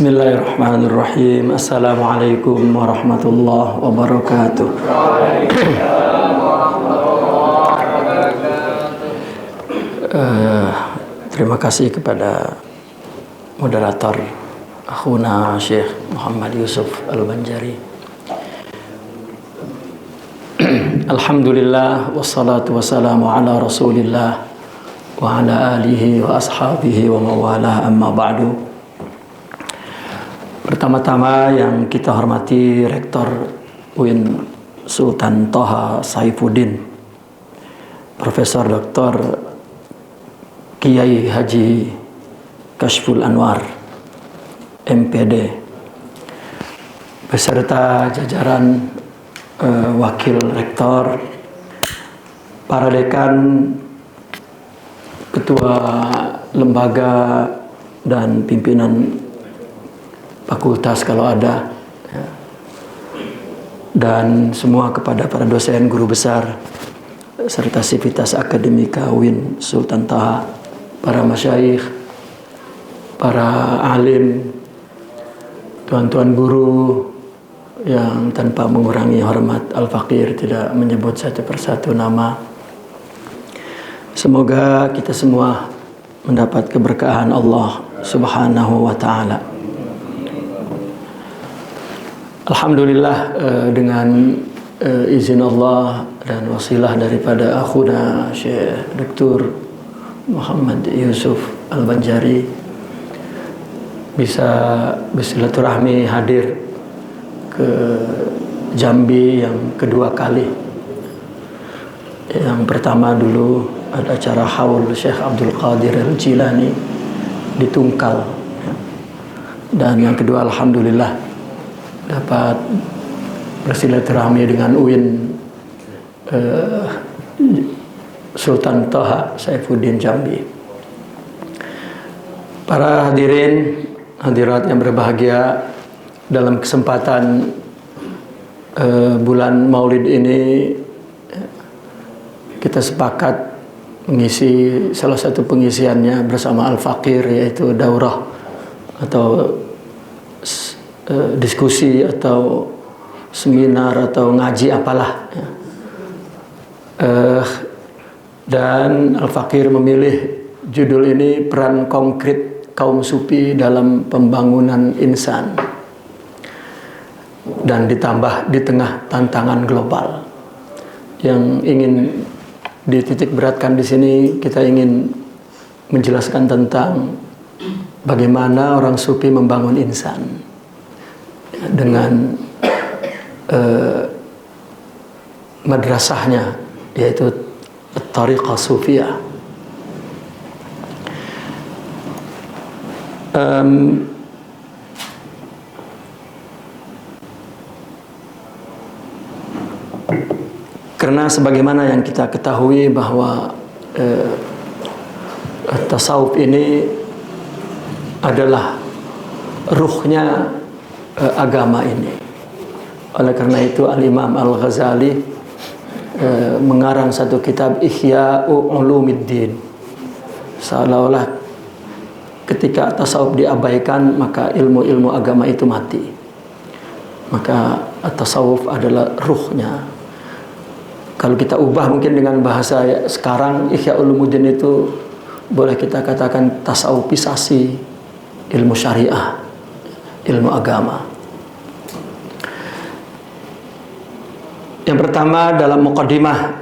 Bismillahirrahmanirrahim. Assalamualaikum warahmatullahi wabarakatuh. Terima kasih kepada moderator akhuna Syekh Muhammad Yusuf Al-Banjari. Alhamdulillah wassalatu wassalamu ala Rasulillah wa ala alihi wa ashabihi wa mawalah, amma ba'du. Pertama-tama yang kita hormati Rektor UIN Sultan Toha Saifuddin, Profesor Dr. Kiai Haji Kashful Anwar MPD, beserta jajaran Wakil Rektor, para dekan, ketua lembaga dan pimpinan fakultas kalau ada, dan semua kepada para dosen, guru besar, serta sivitas akademika UIN Sultan Toha, para masyayikh, para alim, tuan-tuan guru yang tanpa mengurangi hormat al-faqir, tidak menyebut satu persatu nama. Semoga kita semua mendapat keberkahan Allah Subhanahu wa ta'ala. Alhamdulillah, dengan izin Allah dan wasilah daripada akhuna Syekh Dr. Muhammad Yusuf Al-Banjari, bisa bersilaturahmi hadir ke Jambi yang kedua kali. Yang pertama dulu ada acara haul Syekh Abdul Qadir Al-Jilani di Tungkal, dan yang kedua alhamdulillah dapat bersilaturahmi dengan UIN Sultan Toha Saifuddin Jambi. Para hadirin hadirat yang berbahagia, dalam kesempatan bulan Maulid ini kita sepakat mengisi salah satu pengisiannya bersama Al-Faqir, yaitu daurah atau diskusi atau seminar atau ngaji apalah, ya. Dan Al-Faqir memilih judul ini, peran konkret kaum sufi dalam pembangunan insan, dan ditambah di tengah tantangan global. Yang ingin dititik beratkan di sini, kita ingin menjelaskan tentang bagaimana orang sufi membangun insan dengan madrasahnya, yaitu Tariqah Sufiyah. Karena sebagaimana yang kita ketahui bahwa tasawuf ini adalah ruhnya agama ini. Oleh karena itu Al-Imam Al-Ghazali mengarang satu kitab Ihya'u Ulumiddin, seolah-olah ketika tasawuf diabaikan maka ilmu-ilmu agama itu mati. Maka tasawuf adalah ruhnya. Kalau kita ubah mungkin dengan bahasa sekarang, Ihya Ulumuddin itu boleh kita katakan tasawufisasi ilmu syariah, ilmu agama. Yang pertama dalam muqaddimah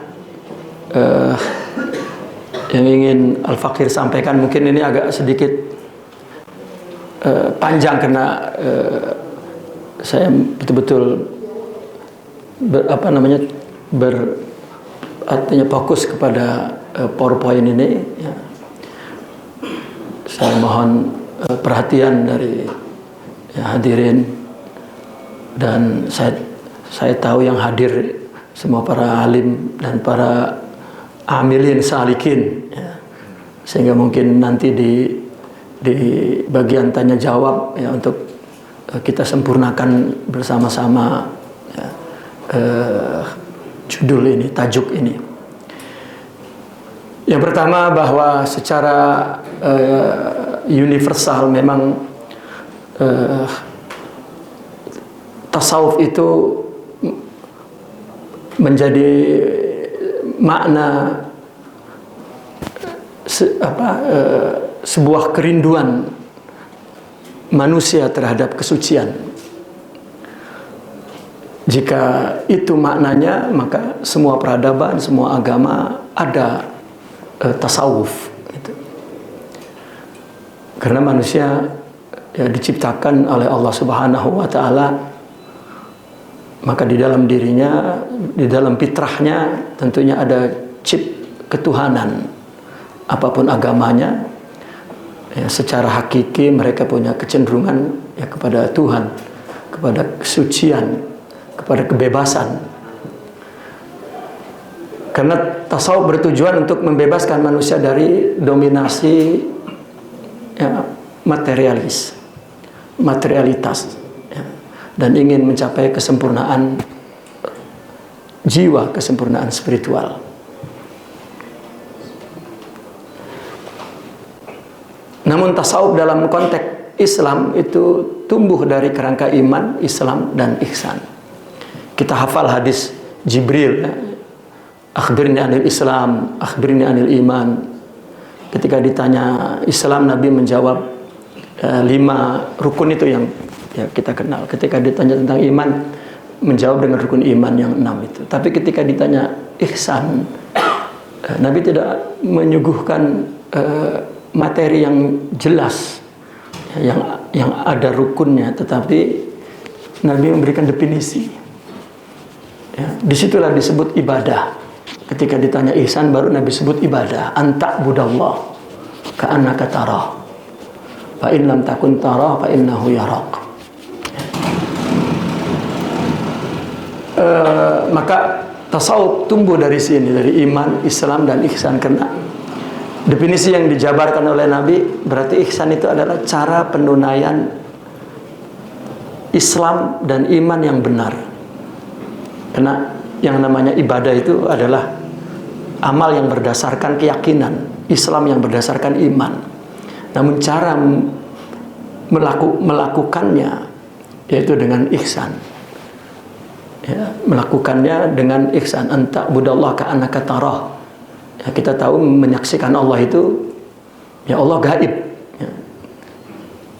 yang ingin Al-Faqir sampaikan, mungkin ini agak sedikit panjang karena saya betul-betul artinya fokus kepada PowerPoint ini, ya. Saya mohon perhatian dari hadirin, dan saya tahu yang hadir semua para alim dan para amilin salikin, ya. Sehingga mungkin nanti di bagian tanya jawab, ya, untuk kita sempurnakan bersama-sama, ya, judul ini, tajuk ini. Yang pertama, bahwa secara universal memang tasawuf itu menjadi makna sebuah kerinduan manusia terhadap kesucian. Jika itu maknanya, maka semua peradaban, semua agama ada tasawuf gitu. Karena manusia ya diciptakan oleh Allah Subhanahu wa taala, maka di dalam dirinya, di dalam fitrahnya tentunya ada chip ketuhanan. Apapun agamanya, ya, secara hakiki mereka punya kecenderungan ya kepada Tuhan, kepada kesucian, kepada kebebasan. Karena tasawuf bertujuan untuk membebaskan manusia dari dominasi ya, materialitas ya, dan ingin mencapai kesempurnaan jiwa, kesempurnaan spiritual. Namun tasawuf dalam konteks Islam itu tumbuh dari kerangka iman, Islam, dan ihsan. Kita hafal hadis Jibril, ya. Akhbirni anil Islam, akhbirni anil iman. Ketika ditanya Islam, Nabi menjawab 5 rukun itu yang ya, kita kenal. Ketika ditanya tentang iman, menjawab dengan rukun iman yang 6 itu. Tapi ketika ditanya ihsan, Nabi tidak menyuguhkan materi yang jelas, yang ada rukunnya, tetapi Nabi memberikan definisi. Ya, disitulah disebut ibadah. Ketika ditanya ihsan, baru Nabi sebut ibadah. Anta budallah ka'annaka tarah, fa in lam takun tarah fa innahu yarak. Maka tasawuf tumbuh dari sini, dari iman, Islam, dan ihsan. Karena definisi yang dijabarkan oleh Nabi, berarti ihsan itu adalah cara penunaian Islam dan iman yang benar. Karena yang namanya ibadah itu adalah amal yang berdasarkan keyakinan, Islam yang berdasarkan iman. Namun cara melakukannya yaitu dengan ihsan. Ya, melakukannya dengan ihsan. Anta budallah ka'annaka tarah. Ya, kita tahu menyaksikan Allah itu ya Allah gaib, ya.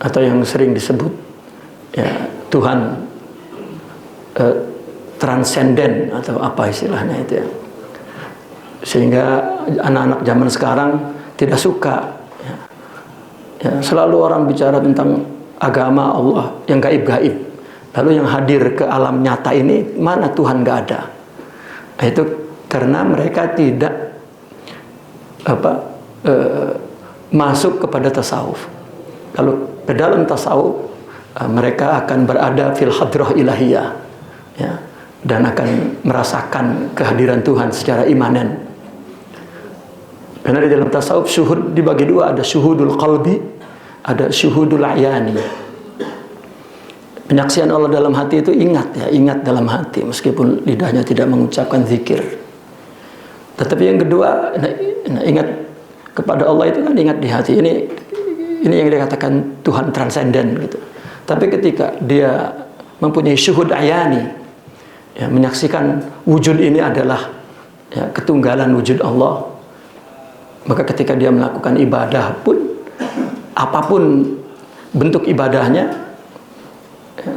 Atau yang sering disebut ya Tuhan transenden atau apa istilahnya itu ya. Sehingga anak-anak zaman sekarang tidak suka ya. Ya, selalu orang bicara tentang agama Allah yang gaib-gaib, lalu yang hadir ke alam nyata ini mana Tuhan gak ada. Nah, itu karena mereka tidak masuk kepada tasawuf. Kalau ke dalam tasawuf, mereka akan berada fil hadrah ilahiyah ya, dan akan merasakan kehadiran Tuhan secara imanen. Karena di dalam tasawuf syuhud dibagi 2, ada syuhudul qalbi, ada syuhudul ayani. Penyaksian Allah dalam hati itu ingat ya, ingat dalam hati meskipun lidahnya tidak mengucapkan zikir. Tetapi yang kedua, ingat kepada Allah itu kan ingat di hati. Ini yang dikatakan Tuhan transenden gitu. Tapi ketika dia mempunyai syuhud ayani, ya, menyaksikan wujud ini adalah ya, ketunggalan wujud Allah, maka ketika dia melakukan ibadah pun, apapun bentuk ibadahnya, ya,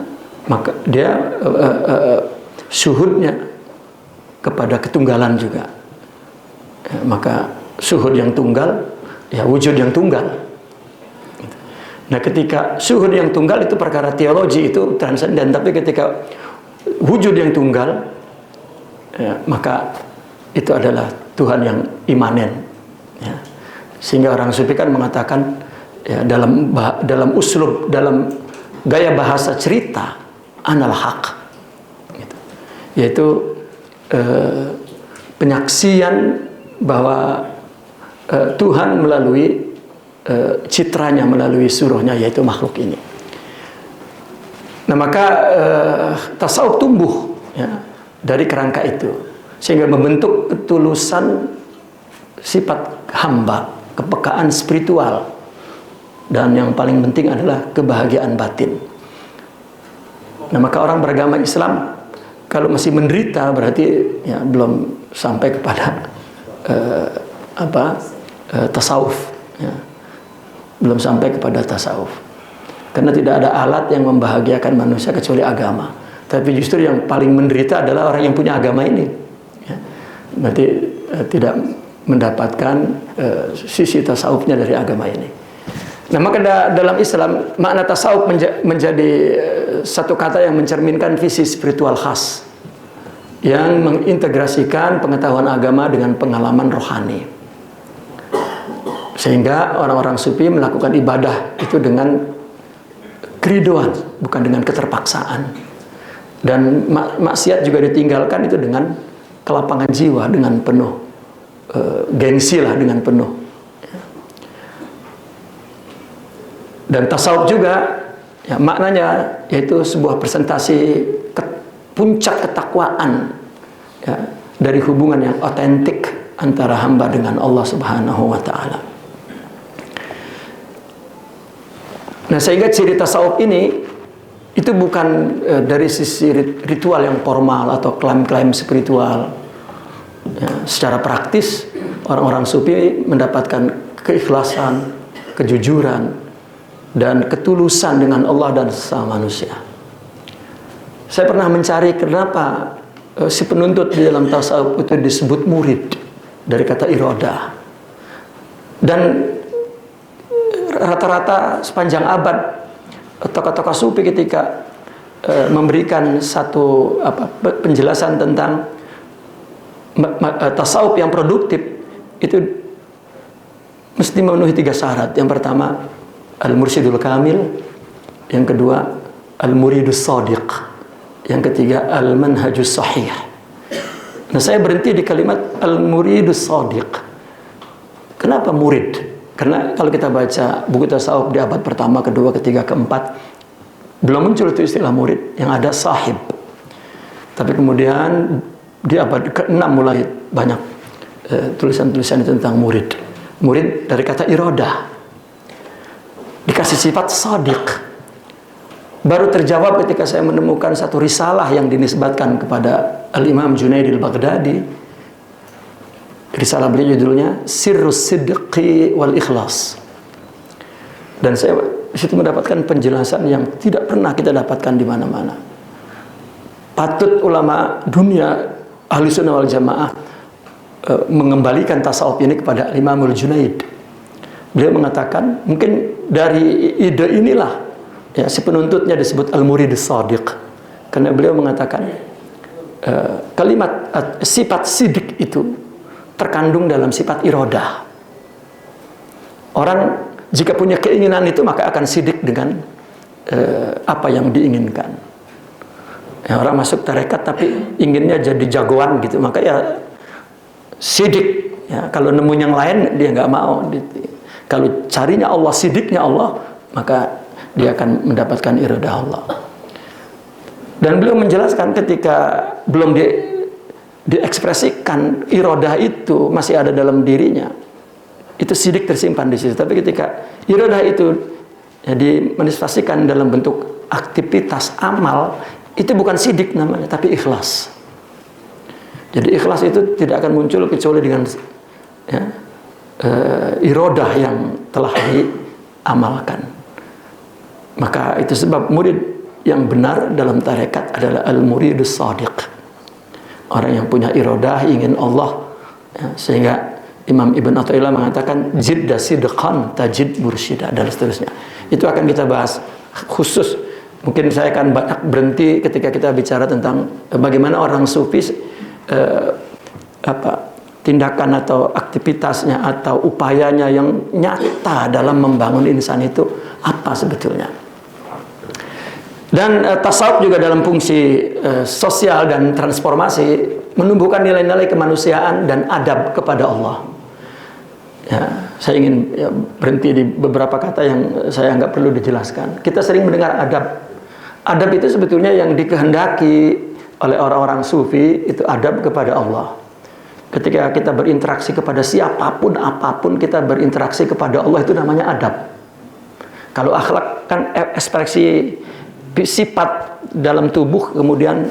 maka dia syuhudnya kepada ketunggalan juga. Ya, maka syuhud yang tunggal, ya wujud yang tunggal. Nah, ketika syuhud yang tunggal itu perkara teologi, itu transenden. Tapi ketika wujud yang tunggal, ya, maka itu adalah Tuhan yang imanen. Ya. Sehingga orang sufi kan mengatakan ya, dalam uslub, dalam gaya bahasa cerita, anal haq, gitu. Yaitu penyaksian bahwa Tuhan melalui citranya, melalui suruhnya, yaitu makhluk ini. Nah, maka tasawuf tumbuh ya, dari kerangka itu, sehingga membentuk ketulusan sifat hamba, kepekaan spiritual dan yang paling penting adalah kebahagiaan batin. Nah, maka orang beragama Islam kalau masih menderita berarti ya belum sampai kepada tasawuf, ya. Belum sampai kepada tasawuf. Karena tidak ada alat yang membahagiakan manusia kecuali agama. Tapi justru yang paling menderita adalah orang yang punya agama ini, ya. Berarti tidak mendapatkan sisi tasawufnya dari agama ini. Nah, maka dalam Islam makna tasawuf menjadi satu kata yang mencerminkan visi spiritual khas yang mengintegrasikan pengetahuan agama dengan pengalaman rohani, sehingga orang-orang sufi melakukan ibadah itu dengan keriduan, bukan dengan keterpaksaan, dan maksiat juga ditinggalkan itu dengan kelapangan jiwa, dengan penuh gengsi lah, dengan penuh. Dan tasawuf juga ya, maknanya yaitu sebuah presentasi puncak ketakwaan, ya, dari hubungan yang otentik antara hamba dengan Allah Subhanahu wa Ta'ala. Nah, sehingga ciri tasawuf ini itu bukan dari sisi ritual yang formal atau klaim-klaim spiritual. Ya, secara praktis orang-orang sufi mendapatkan keikhlasan, kejujuran, dan ketulusan dengan Allah dan sesama manusia. Saya pernah mencari kenapa si penuntut di dalam tasawuf itu disebut murid, dari kata iroda. Dan rata-rata sepanjang abad tokoh-tokoh sufi ketika memberikan satu penjelasan tentang tasawuf yang produktif itu mesti memenuhi 3 syarat. Yang pertama, al-mursyidul kamil. Yang kedua, al-muridus shadiq. Yang ketiga, al-manhajus sahih. Nah, saya berhenti di kalimat al-muridus shadiq. Kenapa murid? Karena kalau kita baca buku tasawuf di abad pertama, kedua, ketiga, keempat, belum muncul itu istilah murid, yang ada sahib. Tapi kemudian di abad ke-6 mulai banyak tulisan-tulisan tentang murid. Murid dari kata irodah, dikasih sifat shadiq. Baru terjawab ketika saya menemukan satu risalah yang dinisbatkan kepada Al-Imam Junaid al-Baghdadi. Risalah beliau judulnya Sirrus Sidqi wal Ikhlas. Dan saya di situ mendapatkan penjelasan yang tidak pernah kita dapatkan di mana-mana. Patut ulama dunia ahli sunnah wal jamaah mengembalikan tasawuf ini kepada Imam Al-Junaid. Beliau mengatakan mungkin dari ide inilah ya, si penuntutnya disebut al-muridus shadiq, karena beliau mengatakan kalimat sifat sidik itu terkandung dalam sifat irodah. Orang jika punya keinginan itu maka akan sidik dengan apa yang diinginkan. Ya, orang masuk tarekat tapi inginnya jadi jagoan gitu, maka ya sidik. Ya, kalau nemu yang lain dia nggak mau. Kalau carinya Allah, sidiknya Allah, maka dia akan mendapatkan iradah Allah. Dan beliau menjelaskan ketika belum diekspresikan iradah itu masih ada dalam dirinya, itu sidik tersimpan di situ. Tapi ketika iradah itu ya, dimanifestasikan dalam bentuk aktivitas amal, itu bukan sidik namanya, tapi ikhlas. Jadi ikhlas itu tidak akan muncul kecuali dengan ya, irodah yang telah diamalkan. Maka itu sebab murid yang benar dalam tarekat adalah al-muridus shadiq, orang yang punya irodah, ingin Allah ya, sehingga Imam Ibn Athaillah mengatakan jidda sidqan tajid mursyida, dan seterusnya. Itu akan kita bahas khusus. Mungkin saya akan banyak berhenti ketika kita bicara tentang bagaimana orang sufi tindakan atau aktivitasnya atau upayanya yang nyata dalam membangun insan itu apa sebetulnya. Dan tasawuf juga dalam fungsi sosial dan transformasi menumbuhkan nilai-nilai kemanusiaan dan adab kepada Allah. Ya, saya ingin berhenti di beberapa kata yang saya anggap perlu dijelaskan. Kita sering mendengar adab. Adab itu sebetulnya yang dikehendaki oleh orang-orang sufi itu adab kepada Allah. Ketika kita berinteraksi kepada siapapun, apapun, kita berinteraksi kepada Allah, itu namanya adab. Kalau akhlak kan ekspresi sifat dalam tubuh kemudian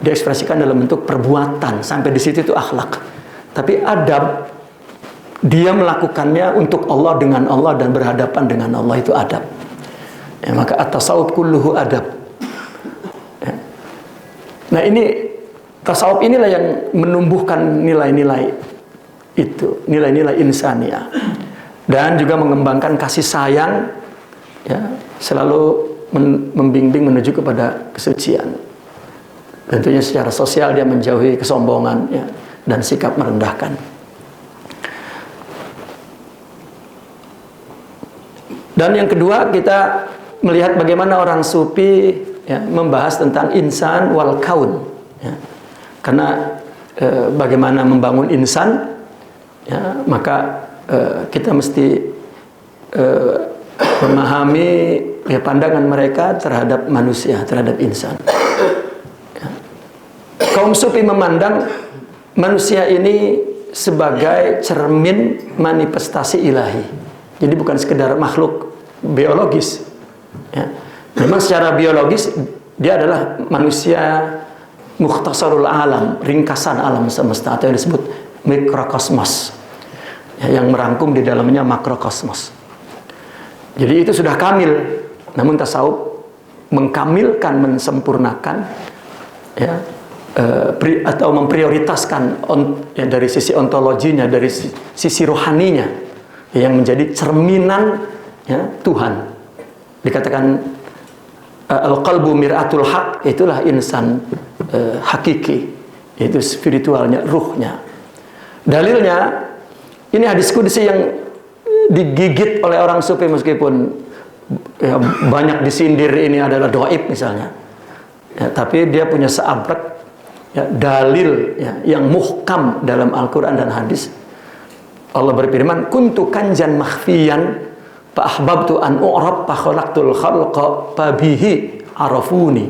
diekspresikan dalam bentuk perbuatan, sampai di situ itu akhlak. Tapi adab, dia melakukannya untuk Allah, dengan Allah, dan berhadapan dengan Allah, itu adab. Ya, maka at-tasawuf kulluhu adab. Ya. Nah ini tasawuf inilah yang menumbuhkan nilai-nilai itu, nilai-nilai insaniah, dan juga mengembangkan kasih sayang, ya, selalu membimbing menuju kepada kesucian. Tentunya secara sosial dia menjauhi kesombongan, ya, dan sikap merendahkan. Dan yang kedua, kita melihat bagaimana orang sufi, ya, membahas tentang insan wal kaun, ya. Karena bagaimana membangun insan, ya, maka kita mesti memahami, ya, pandangan mereka terhadap manusia, terhadap insan. Ya. Kaum sufi memandang manusia ini sebagai cermin manifestasi ilahi. Jadi bukan sekedar makhluk biologis, ya. Memang secara biologis dia adalah manusia mukhtasarul alam, ringkasan alam semesta, atau yang disebut mikrokosmos, ya, yang merangkum di dalamnya makrokosmos. Jadi itu sudah kamil. Namun tasawuf mengkamilkan, mensempurnakan, ya, atau memprioritaskan, ya, dari sisi ontologinya, dari sisi rohaninya, yang menjadi cerminan, ya, Tuhan. Dikatakan al-qalbu mir'atul haq, itulah insan hakiki, yaitu spiritualnya, ruhnya. Dalilnya ini hadis qudsi yang digigit oleh orang sufi, meskipun, ya, banyak disindir ini adalah doib misalnya, ya, tapi dia punya seabrek, ya, dalil, ya, yang muhkam dalam Al-Quran dan hadis. Allah berfirman, kuntu kanjan makhfiyan fa ahbabtu an u'rab fa khalaqtul khalqa fa bihi arafuni.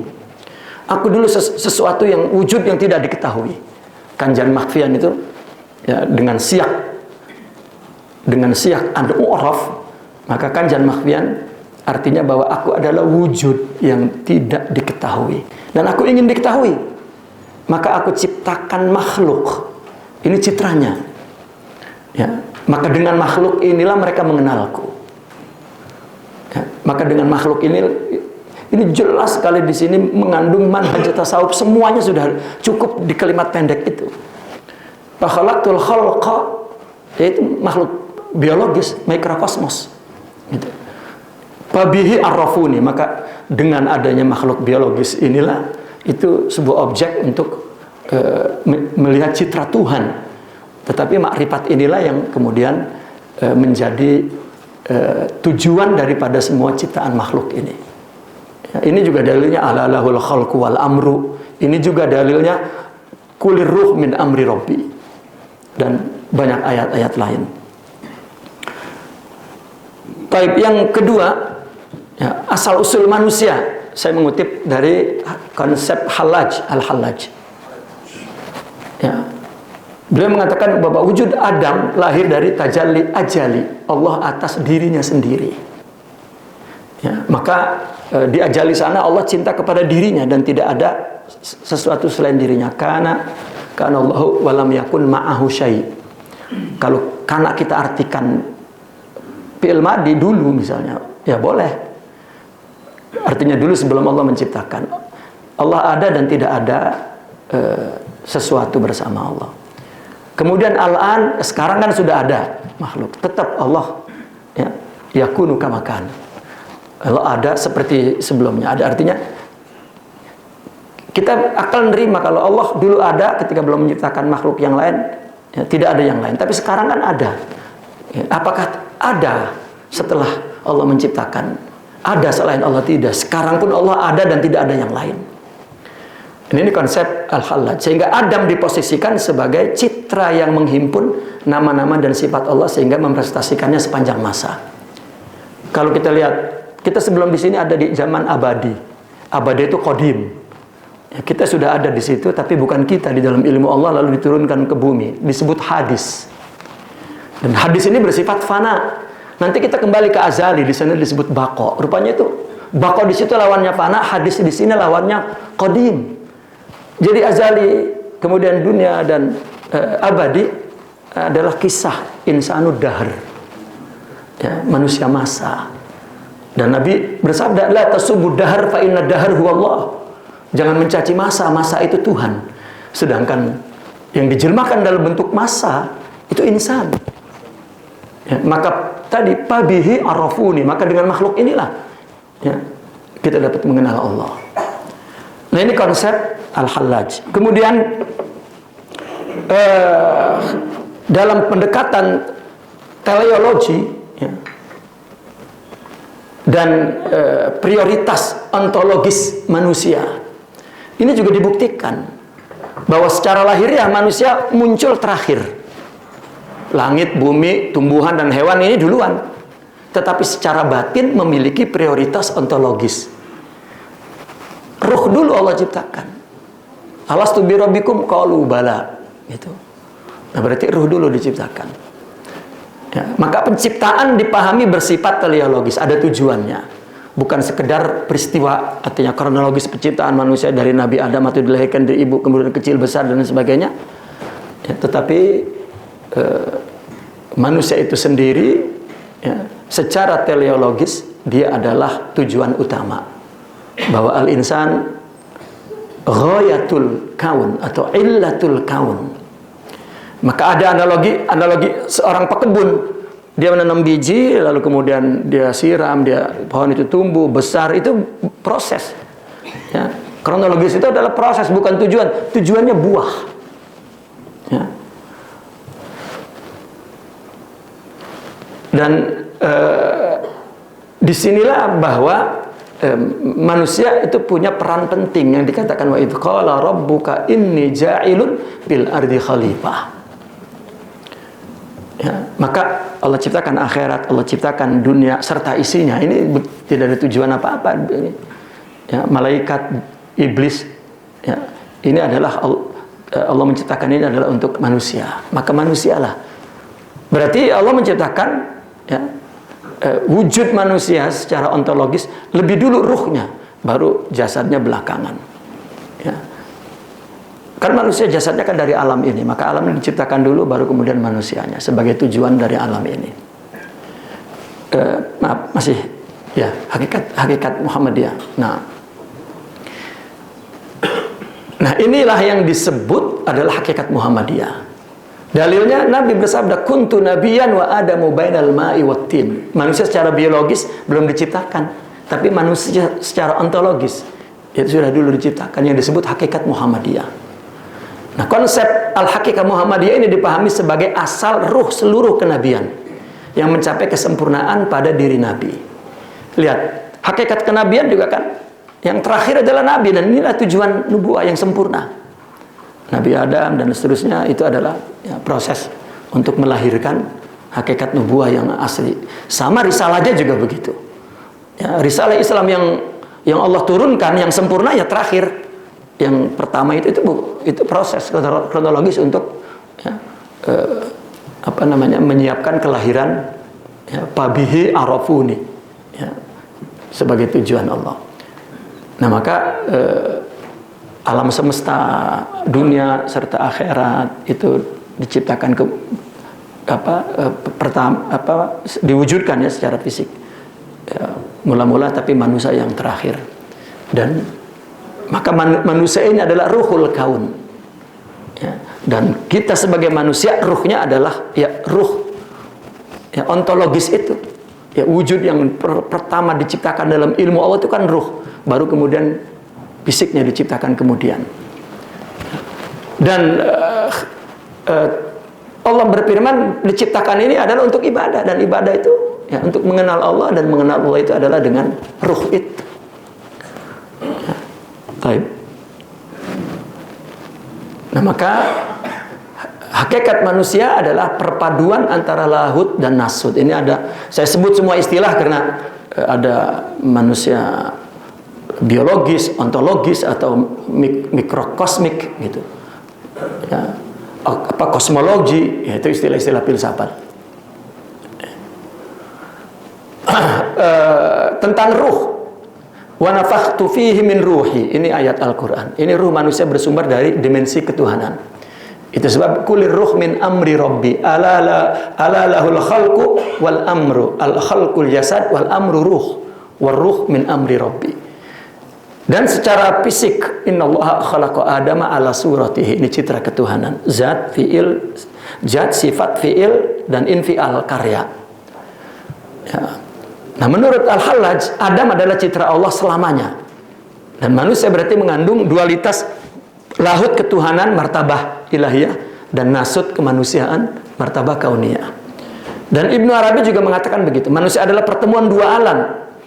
Aku dulu sesuatu yang wujud yang tidak diketahui. Kanjan makhfiyan itu, ya, dengan siyak an u'raf, maka kanjan makhfiyan artinya bahwa aku adalah wujud yang tidak diketahui dan aku ingin diketahui. Maka aku ciptakan makhluk. Ini citranya. Ya, maka dengan makhluk inilah mereka mengenalku. Ya, maka dengan makhluk ini jelas sekali di sini mengandung manhaj tasawuf, semuanya sudah cukup di kalimat pendek itu. Fa khalaqtul khalqa, yaitu makhluk biologis, mikrokosmos. Gitu. Fa bihi arrafuni, maka dengan adanya makhluk biologis inilah itu sebuah objek untuk melihat citra Tuhan. Tetapi makrifat inilah yang kemudian menjadi tujuan daripada semua ciptaan makhluk ini. Ya, ini juga dalilnya alalahul khalqu wal amru. Ini juga dalilnya kulir ruh min amri rabbi. Dan banyak ayat-ayat lain. Taib yang kedua, ya, asal usul manusia. Saya mengutip dari konsep Hallaj, Al-Hallaj. Ya. Beliau mengatakan bahwa wujud Adam lahir dari tajalli ajali, Allah atas dirinya sendiri. Ya, maka di ajali sana Allah cinta kepada dirinya dan tidak ada sesuatu selain dirinya. Karena Allahu walam yakun ma'ahu syai'. Kalau karena kita artikan fi'il madhi dulu misalnya, ya boleh. Artinya dulu sebelum Allah menciptakan. Allah ada dan tidak ada sesuatu bersama Allah. Kemudian al-an, sekarang kan sudah ada makhluk. Tetap Allah, ya, yakunu kama kan. Allah ada seperti sebelumnya. Ada artinya kita akan nerima kalau Allah dulu ada ketika belum menciptakan makhluk yang lain, ya, tidak ada yang lain. Tapi sekarang kan ada. Ya, apakah ada setelah Allah menciptakan? Ada selain Allah? Tidak. Sekarang pun Allah ada dan tidak ada yang lain. Ini konsep Al-Hallaj. Sehingga Adam diposisikan sebagai citra yang menghimpun nama-nama dan sifat Allah sehingga mempresentasikannya sepanjang masa. Kalau kita lihat, kita sebelum di sini ada di zaman abadi. Abadi itu qadim. Ya, kita sudah ada di situ, tapi bukan kita di dalam ilmu Allah lalu diturunkan ke bumi. Disebut hadis. Dan hadis ini bersifat fana. Nanti kita kembali ke azali, di sana disebut baqo. Rupanya itu baqo di situ lawannya fana, hadis di sini lawannya qadim. Jadi azali, kemudian dunia dan abadi adalah kisah insanud dahr. Ya, manusia masa. Dan Nabi bersabda, la tasubud dahr fa inna dahr huwa Allah. Jangan mencaci masa, masa itu Tuhan. Sedangkan yang dijelmakan dalam bentuk masa itu insan. Ya, maka tadi pabihi arafuni, maka dengan makhluk inilah ya, kita dapat mengenal Allah. Nah, ini konsep Al-Hallaj. Kemudian dalam pendekatan teleologi ya, dan prioritas ontologis manusia, ini juga dibuktikan bahwa secara lahiriah manusia muncul terakhir. Langit, bumi, tumbuhan, dan hewan ini duluan. Tetapi secara batin memiliki prioritas ontologis. Ruh dulu Allah ciptakan. Alastu bi rabbikum qalu bala. Gitu. Nah, berarti ruh dulu diciptakan. Ya, maka penciptaan dipahami bersifat teleologis, ada tujuannya. Bukan sekedar peristiwa, artinya kronologis penciptaan manusia dari Nabi Adam atau dilahirkan dari ibu, kemudian kecil, besar, dan sebagainya. Ya, tetapi manusia itu sendiri ya, secara teleologis dia adalah tujuan utama, bahwa al-insan ghayatul kaun atau illatul kaun. Maka ada analogi seorang pekebun, dia menanam biji lalu kemudian dia siram, dia pohon itu tumbuh besar, itu proses ya. Kronologis itu adalah proses, bukan tujuan. Tujuannya buah ya. Dan disinilah bahwa manusia itu punya peran penting yang dikatakan wa idz qala rabbuka inni ja'ilun bil ardi khalifah. Ya, maka Allah ciptakan akhirat, Allah ciptakan dunia serta isinya. Ini tidak ada tujuan apa-apa. Ya, malaikat, iblis, ya, ini adalah Allah menciptakan ini adalah untuk manusia. Maka manusialah. Berarti Allah menciptakan ya, wujud manusia secara ontologis lebih dulu ruhnya, baru jasadnya belakangan. Ya. Kan manusia jasadnya kan dari alam ini, maka alam ini diciptakan dulu, baru kemudian manusianya sebagai tujuan dari alam ini. Maaf, masih ya hakikat Muhammadiyah. Nah inilah yang disebut adalah hakikat Muhammadiyah. Dalilnya Nabi bersabda, kuntu nabiyan wa adamu bainal ma'i wattin. Manusia secara biologis belum diciptakan, tapi manusia secara ontologis itu sudah dulu diciptakan, yang disebut hakikat Muhammadiyah. Nah, konsep al-hakikat Muhammadiyah ini dipahami sebagai asal ruh seluruh kenabian yang mencapai kesempurnaan pada diri Nabi. Lihat, hakikat kenabian juga kan yang terakhir adalah Nabi, dan inilah tujuan nubuah yang sempurna. Nabi Adam dan seterusnya itu adalah ya, proses untuk melahirkan hakikat nubuah yang asli. Sama risalahnya juga begitu. Ya, risalah Islam yang Allah turunkan yang sempurna ya terakhir. Yang pertama itu proses kronologis untuk ya, menyiapkan kelahiran ya, pabihi arafuni ya, sebagai tujuan Allah. Nah, maka alam semesta, dunia serta akhirat itu diciptakan diwujudkan ya secara fisik. Ya, mula-mula tapi manusia yang terakhir. Dan maka manusia ini adalah ruhul kaun. Ya, dan kita sebagai manusia ruhnya adalah ya ruh ya, ontologis itu. Ya, wujud yang pertama diciptakan dalam ilmu Allah itu kan ruh, baru kemudian fisiknya diciptakan kemudian. Dan Allah berfirman, diciptakan ini adalah untuk ibadah, dan ibadah itu ya untuk mengenal Allah, dan mengenal Allah itu adalah dengan ruh itu. Ya. Baik. Nah, maka hakikat manusia adalah perpaduan antara lahud dan nasud. Ini ada, saya sebut semua istilah karena ada manusia biologis, ontologis, atau mikrokosmik gitu. Ya, kosmologi, yaitu istilah-istilah filsafat. tentang ruh. Wa nafakhtu fihi min ruhi. Ini ayat Al-Qur'an. Ini ruh manusia bersumber dari dimensi ketuhanan. Itu sebab kulir ruh min amri rabbi. Ala lahul khalqu wal amru. Al khalqul jasad wal amru ruh. War ruh min amri rabbi. Dan secara fisik, innallaha khalaqa adama ala suratihi. Ini citra ketuhanan. Zat, fi'il, zat, sifat, fi'il, dan infial, karya. Ya. Nah, menurut Al-Hallaj, Adam adalah citra Allah selamanya. Dan manusia berarti mengandung dualitas lahut ketuhanan, martabah ilahiyah, dan nasut kemanusiaan, martabah kauniyah. Dan Ibnu Arabi juga mengatakan begitu. Manusia adalah pertemuan dua alam.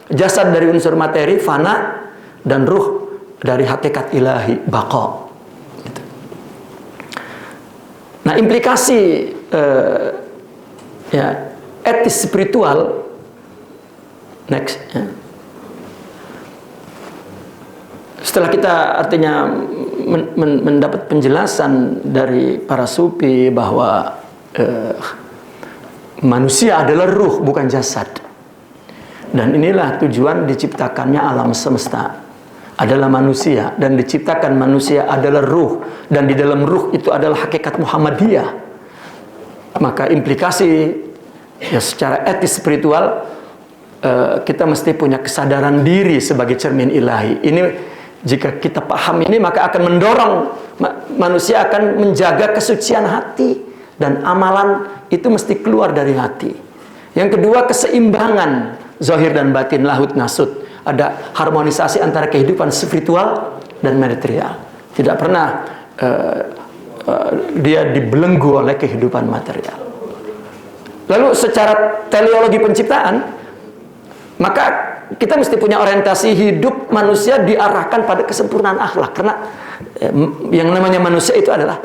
Jasad dari unsur materi, fana, dan ruh dari hakikat ilahi, baqa. Gitu. Nah, implikasi etis spiritual next. Ya. Setelah kita artinya mendapat penjelasan dari para sufi bahwa manusia adalah ruh bukan jasad, dan inilah tujuan diciptakannya alam semesta adalah manusia, dan diciptakan manusia adalah ruh, dan di dalam ruh itu adalah hakikat Muhammadiyah. Maka implikasi ya secara etis spiritual, kita mesti punya kesadaran diri sebagai cermin ilahi. Ini jika kita paham ini, maka akan mendorong manusia akan menjaga kesucian hati, dan amalan itu mesti keluar dari hati. Yang kedua, keseimbangan zahir dan batin, lahut nasut. Ada harmonisasi antara kehidupan spiritual dan material. Tidak pernah dia dibelenggu oleh kehidupan material. Lalu secara teleologi penciptaan, maka kita mesti punya orientasi hidup manusia diarahkan pada kesempurnaan akhlak. Karena yang namanya manusia itu adalah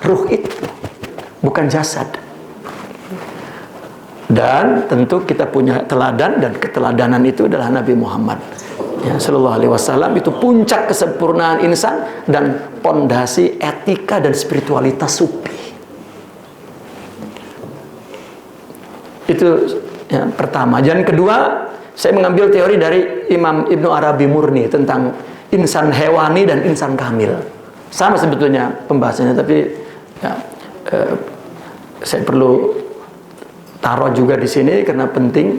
ruh itu, bukan jasad. Dan tentu kita punya teladan, dan keteladanan itu adalah Nabi Muhammad ya, Sallallahu Alaihi Wasallam. Itu puncak kesempurnaan insan dan pondasi etika dan spiritualitas sufi. Itu yang pertama. Dan kedua, saya mengambil teori dari Imam Ibnu Arabi Murni tentang insan hewani dan insan kamil. Sama sebetulnya pembahasannya, tapi ya, saya perlu taruh juga di sini karena penting.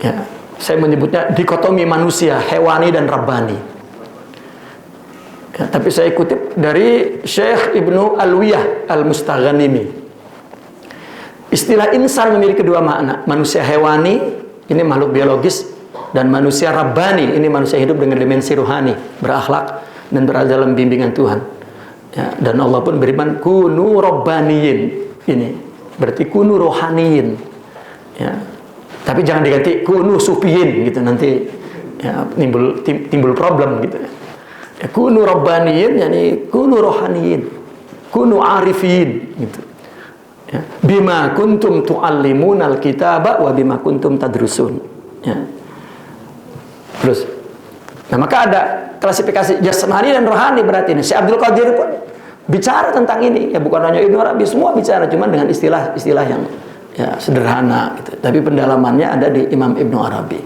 Ya, saya menyebutnya dikotomi manusia hewani dan rabbani. Ya, tapi saya kutip dari Syekh Ibnu Alwiyah Al-Mustaghanimi. Istilah insan memiliki dua makna. Manusia hewani, ini makhluk biologis, dan manusia rabbani, ini manusia hidup dengan dimensi rohani, berakhlak dan berada dalam bimbingan Tuhan. Ya, dan Allah pun beriman, kunu rabbaniyin. Ini berarti kunu rohaniyin. Ya. Tapi jangan diganti kunu sufiyin gitu, nanti ya, timbul problem gitu. Ya, kunu rabbaniyin, yani kunu rohaniyin, kunu arifiyin gitu. Ya. Bima kuntum tu'allimunal kitaba wa bima kuntum tadrusun. Ya. Terus, nah maka ada klasifikasi jasmani dan rohani berarti ini. Syekh Abdul Qadir pun bicara tentang ini. Ya bukan hanya Ibnu Arabi, semua bicara, cuman dengan istilah-istilah yang ya sederhana gitu. Tapi pendalamannya ada di Imam Ibnu Arabi.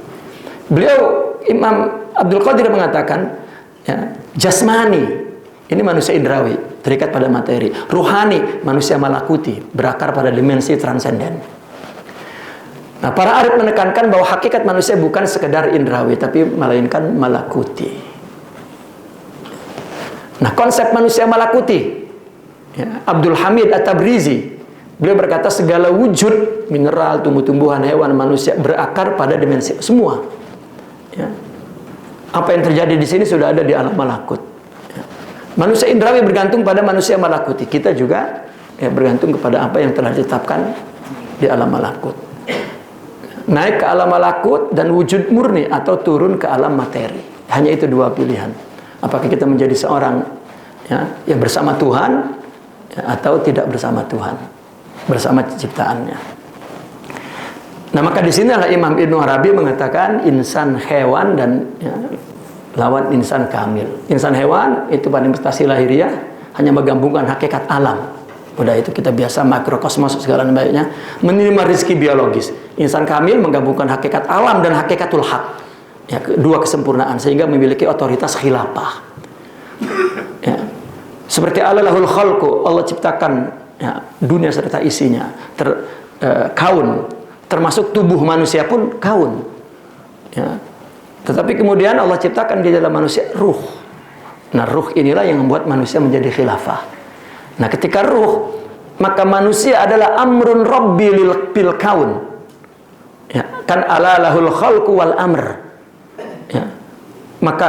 Beliau Imam Abdul Qadir mengatakan ya, jasmani ini manusia indrawi, terikat pada materi. Ruhani, manusia malakuti, berakar pada dimensi transenden. Nah, para arif menekankan bahwa hakikat manusia bukan sekedar indrawi, tapi melainkan malakuti. Nah, konsep manusia malakuti, ya, Abdul Hamid At-Tabrizi, beliau berkata segala wujud, mineral, tumbuh-tumbuhan, hewan, manusia berakar pada dimensi semua. Ya. Apa yang terjadi di sini sudah ada di alam malakut. Ya. Manusia indrawi bergantung pada manusia malakuti. Kita juga ya, bergantung kepada apa yang telah ditetapkan di alam malakut. Naik ke alam malakut dan wujud murni, atau turun ke alam materi. Hanya itu dua pilihan. Apakah kita menjadi seorang ya, yang bersama Tuhan ya, atau tidak bersama Tuhan, bersama ciptaannya. Nah, maka di sinilah Imam Ibnu Arabi mengatakan insan hewan dan ya, lawan insan kamil. Insan hewan itu pada prestasi lahiriah hanya menggabungkan hakikat alam. Udah itu kita biasa makrokosmos segala baiknya, menerima rezeki biologis. Insan kamil menggabungkan hakikat alam dan hakikatul hak. Ya, dua kesempurnaan sehingga memiliki otoritas khilafah. Ya. Seperti Allahul khalqu, Allah ciptakan ya, dunia serta isinya, kaun, termasuk tubuh manusia pun kaun. Ya. Tetapi kemudian Allah ciptakan di dalam manusia ruh. Nah, ruh inilah yang membuat manusia menjadi khilafah. Nah, ketika ruh, maka manusia adalah amrun rabbi bil kaun. Ya, kan ala lahul khalqu wal amr. Ya. Maka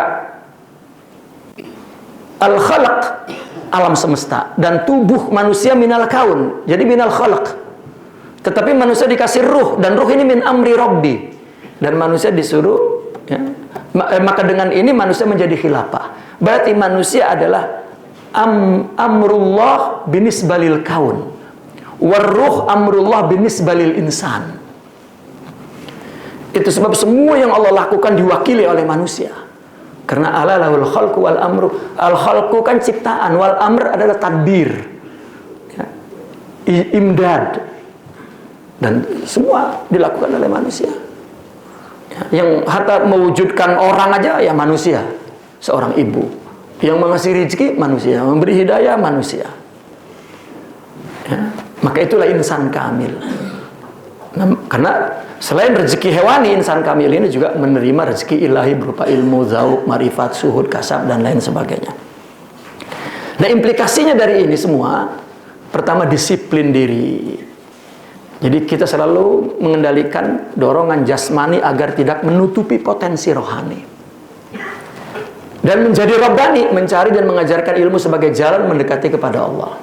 al khalaq alam semesta dan tubuh manusia minal kaun. Jadi minal khalaq. Tetapi manusia dikasih ruh dan ruh ini min amri rabbi. Dan manusia disuruh ya, maka dengan ini manusia menjadi khilafah. Berarti manusia adalah amrullah binisbalil kaun, warruh amrullah binisbalil insan. Itu sebab semua yang Allah lakukan diwakili oleh manusia. Karena Allah lahul khalqu wal amru. Al khalqu kan ciptaan, wal amr adalah tadbir, ya, imdad, dan semua dilakukan oleh manusia. Ya, yang hatta mewujudkan orang aja ya manusia, seorang ibu. Yang mengasih rezeki manusia, memberi hidayah manusia. Ya, maka itulah insan kamil. Nah, karena selain rezeki hewani, insan kamil ini juga menerima rezeki ilahi berupa ilmu, zauq, marifat, suhud, kasab, dan lain sebagainya. Nah, implikasinya dari ini semua, pertama disiplin diri. Jadi kita selalu mengendalikan dorongan jasmani agar tidak menutupi potensi rohani. Dan menjadi Rabbani, mencari dan mengajarkan ilmu sebagai jalan mendekati kepada Allah.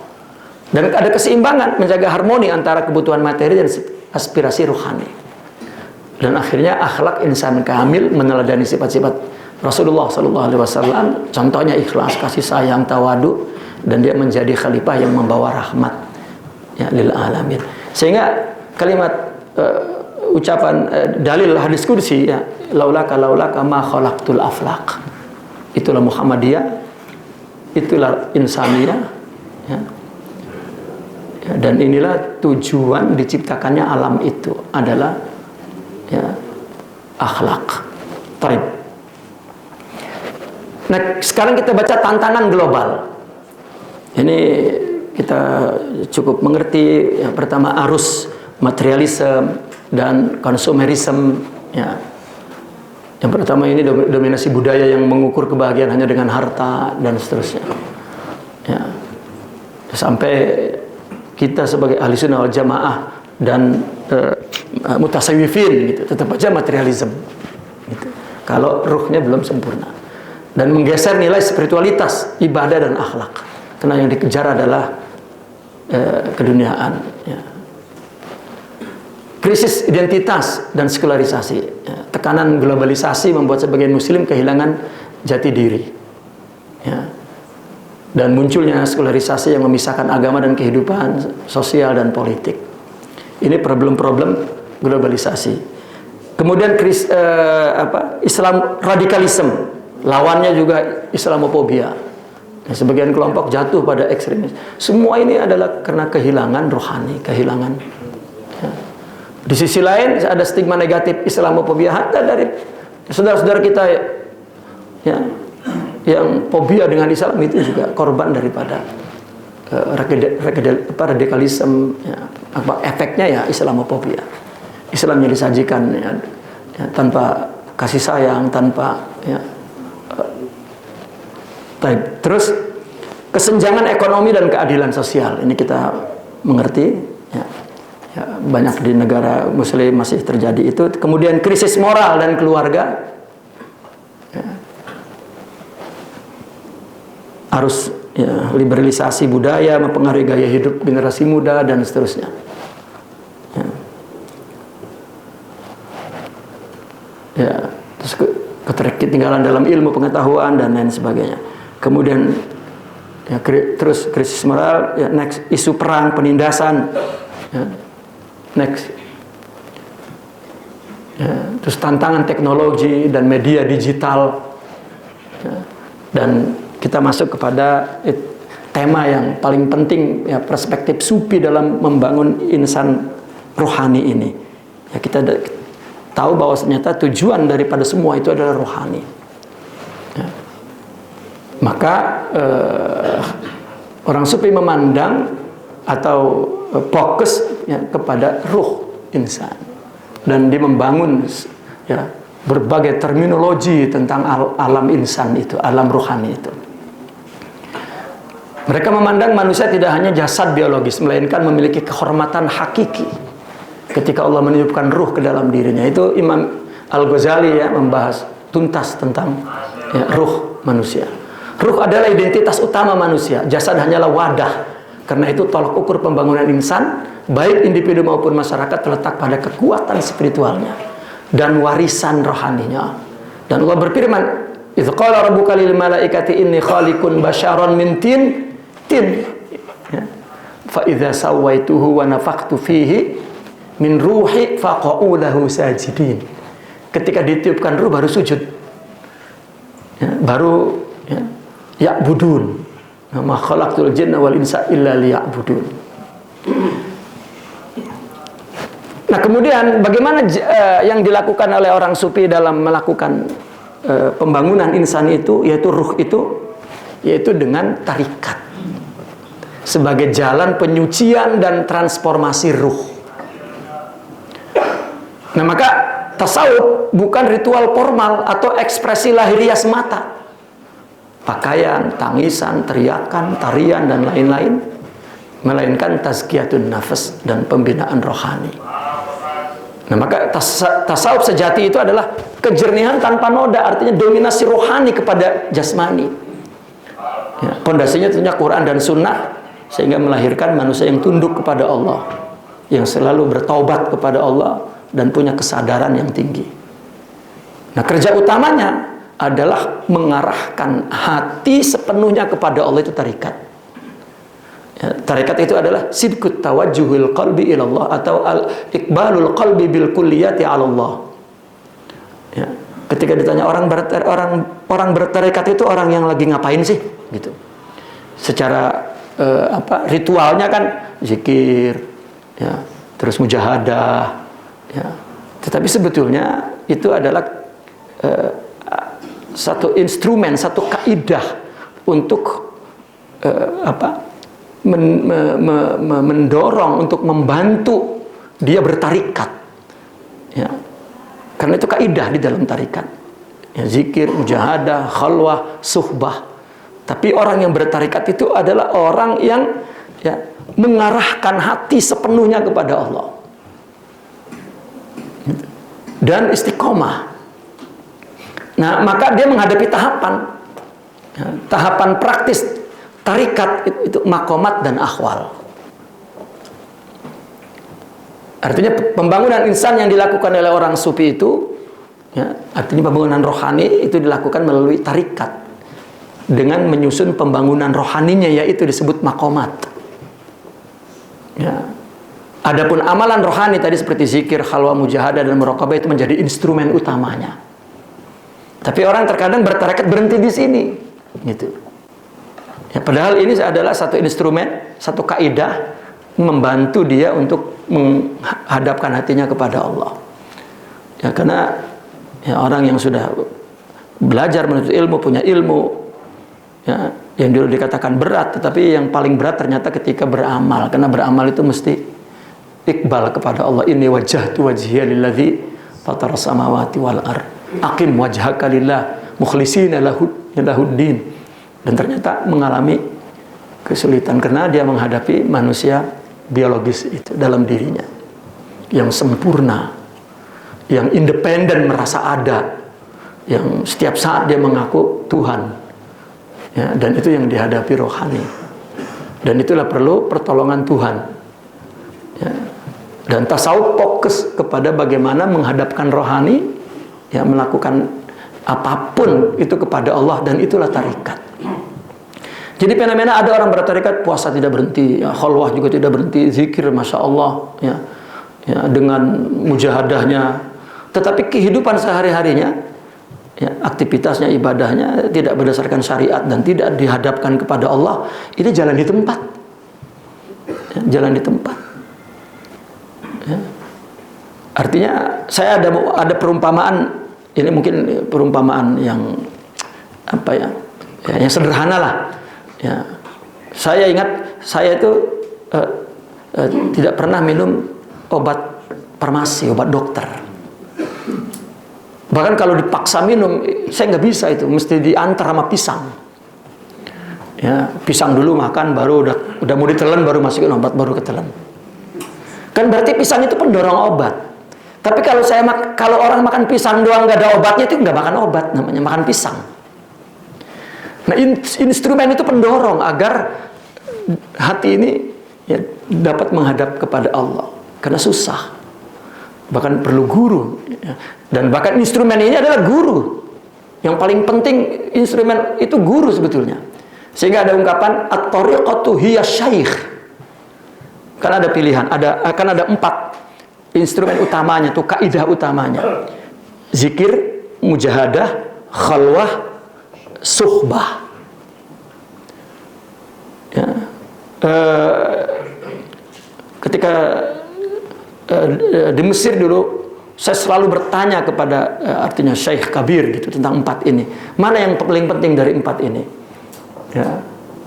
Dan ada keseimbangan, menjaga harmoni antara kebutuhan materi dan aspirasi rohani. Dan akhirnya akhlak insan kamil meneladani sifat-sifat Rasulullah SAW. Contohnya ikhlas, kasih sayang, tawadu, dan dia menjadi khalifah yang membawa rahmat ya, lil alamin. Sehingga kalimat ucapan dalil hadis qudsi ya, laulaka ma khalaqtul aflaq. Itulah Muhammadiyah, itulah insaniyah ya. Ya, dan inilah tujuan diciptakannya alam itu adalah ya, akhlak. Taib. Nah, sekarang kita baca tantangan global. Ini kita cukup mengerti yang pertama arus materialisme dan konsumerisme ya. Yang pertama ini dominasi budaya yang mengukur kebahagiaan hanya dengan harta dan seterusnya. Ya. Sampai kita sebagai ahli sunnah wal jamaah dan mutasawwifin gitu, tetap aja materialisme. Gitu. Kalau ruhnya belum sempurna. Dan menggeser nilai spiritualitas, ibadah dan akhlak. Karena yang dikejar adalah keduniaan. Ya. Krisis identitas dan sekularisasi. Ya. Tekanan globalisasi membuat sebagian muslim kehilangan jati diri. Ya. Dan munculnya sekularisasi yang memisahkan agama dan kehidupan sosial dan politik. Ini problem-problem globalisasi. Kemudian Islam radikalisme. Lawannya juga Islamofobia. Nah, sebagian kelompok jatuh pada ekstremis. Semua ini adalah karena kehilangan rohani, kehilangan. Ya. Di sisi lain ada stigma negatif Islamofobia hatta dari saudara-saudara kita ya, yang fobia dengan Islam itu juga korban daripada radikalisme ya. Efeknya ya Islamofobia. Islam yang disajikan ya, tanpa kasih sayang, tanpa ya, terus kesenjangan ekonomi dan keadilan sosial ini kita mengerti ya. Ya, banyak di negara muslim masih terjadi itu. Kemudian krisis moral dan keluarga ya. Arus ya, liberalisasi budaya mempengaruhi gaya hidup generasi muda dan seterusnya ya. Ya, terus ketertinggalan dalam ilmu pengetahuan dan lain sebagainya. Kemudian ya, terus krisis moral ya, next isu perang, penindasan ya. Next ya, terus tantangan teknologi dan media digital ya. Dan kita masuk kepada tema yang paling penting ya, perspektif sufi dalam membangun insan rohani ini. Ya, kita tahu bahwa ternyata tujuan daripada semua itu adalah rohani. Ya. Maka orang sufi memandang atau fokus ya, kepada ruh insan, dan dia membangun ya, berbagai terminologi tentang alam insan itu, alam rohani itu. Mereka memandang manusia tidak hanya jasad biologis, melainkan memiliki kehormatan hakiki ketika Allah meniupkan ruh ke dalam dirinya. Itu Imam Al-Ghazali ya membahas tuntas tentang ya, ruh manusia. Ruh adalah identitas utama manusia, jasad hanyalah wadah. Karena itu tolak ukur pembangunan insan, baik individu maupun masyarakat, terletak pada kekuatan spiritualnya dan warisan rohaninya. Dan Allah berfirman, "Idz qala rabbuka lil malaikati inni khaliqun basyaran min tin." Ya. Fa idza sawaituhu wa nafakhtu fihi min ruhi faqa'u lahu sajidin. Ketika ditiupkan ruh baru sujud. Ya, baru ya, ya'budun. Ma khalaqtul jinna wal insa illa liya'budun. Nah, kemudian bagaimana yang dilakukan oleh orang sufi dalam melakukan pembangunan insan itu, yaitu ruh itu, yaitu dengan tarikat sebagai jalan penyucian dan transformasi ruh. Nah, maka tasawuf bukan ritual formal atau ekspresi lahiriah semata, pakaian, tangisan, teriakan, tarian dan lain-lain, melainkan tazkiyatun nafas dan pembinaan rohani. Nah, maka tasawuf sejati itu adalah kejernihan tanpa noda, artinya dominasi rohani kepada jasmani. Ya, pondasinya tentunya Quran dan Sunnah, sehingga melahirkan manusia yang tunduk kepada Allah, yang selalu bertaubat kepada Allah dan punya kesadaran yang tinggi. Nah, kerja utamanya adalah mengarahkan hati sepenuhnya kepada Allah, itu tarikat. Ya, tarikat itu adalah sidqut tawajjuhul qalbi ilallah atau al-iqbalul qalbi bil kulliyati ala Allah. Ya, ketika ditanya orang bertarikat itu orang yang lagi ngapain sih? Gitu. Secara ritualnya kan zikir, ya, terus mujahadah, ya. Tetapi sebetulnya itu adalah satu instrumen, satu kaidah untuk mendorong, untuk membantu dia bertarikat, ya. Karena itu kaidah di dalam tarikat, ya, zikir, mujahadah, khalwah, suhbah. Tapi orang yang bertarikat itu adalah orang yang ya, mengarahkan hati sepenuhnya kepada Allah dan istiqomah. Nah, maka dia menghadapi tahapan, ya, tahapan praktis tarikat itu makomat dan akhwal. Artinya pembangunan insan yang dilakukan oleh orang sufi itu, ya, artinya pembangunan rohani itu dilakukan melalui tarikat dengan menyusun pembangunan rohaninya, yaitu disebut makomat. Ya. Adapun amalan rohani tadi seperti zikir, khalwah, mujahadah dan muraqabah itu menjadi instrumen utamanya. Tapi orang terkadang bertarikat berhenti di sini, gitu. Ya, padahal ini adalah satu instrumen, satu kaidah membantu dia untuk menghadapkan hatinya kepada Allah. Ya, karena ya, orang yang sudah belajar menuntut ilmu, punya ilmu, ya, yang dulu dikatakan berat, tetapi yang paling berat ternyata ketika beramal. Karena beramal itu mesti iqbal kepada Allah. Inni wajjahtu wajhiya lilladzi fatara samawati wal ard. Aqim wajhaka lillah mukhlishina lahuddin. Dan ternyata mengalami kesulitan karena dia menghadapi manusia biologis itu dalam dirinya yang sempurna, yang independen, merasa ada, yang setiap saat dia mengaku Tuhan. Ya, dan itu yang dihadapi rohani, dan itulah perlu pertolongan Tuhan. Ya. Dan tasawuf fokus kepada bagaimana menghadapkan rohani, ya, melakukan apapun itu kepada Allah, dan itulah tarikat. Jadi fenomena ada orang bertarikat puasa tidak berhenti, ya, khalwah juga tidak berhenti, zikir masya Allah, ya, ya, dengan mujahadahnya. Tetapi kehidupan sehari-harinya ya, aktivitasnya, ibadahnya tidak berdasarkan syariat dan tidak dihadapkan kepada Allah, ini jalan di tempat. Ya, jalan di tempat. Ya. Artinya saya ada perumpamaan, ini mungkin perumpamaan yang apa ya, yang sederhana lah. Ya. Saya ingat saya itu tidak pernah minum obat farmasi, obat dokter. Bahkan kalau dipaksa minum, saya nggak bisa itu, mesti diantar sama pisang. Ya, pisang dulu makan, baru udah mau ditelan, baru masukin obat, baru ketelan. Kan berarti pisang itu pendorong obat. Tapi kalau orang makan pisang doang nggak ada obatnya, itu nggak makan obat, namanya makan pisang. Nah, instrumen itu pendorong agar hati ini ya, dapat menghadap kepada Allah, karena susah. Bahkan perlu guru. Ya. Dan bahkan instrumen ini adalah guru. Yang paling penting instrumen itu guru sebetulnya. Sehingga ada ungkapan at-tariqatu hiya syaikh. Kan ada pilihan, akan ada 4 instrumen utamanya, tuh kaidah utamanya. Zikir, mujahadah, khalwah, suhbah. Ya. Ketika di Mesir dulu, saya selalu bertanya kepada artinya Syekh Kabir gitu tentang 4 ini. Mana yang paling penting dari 4 ini? Ya.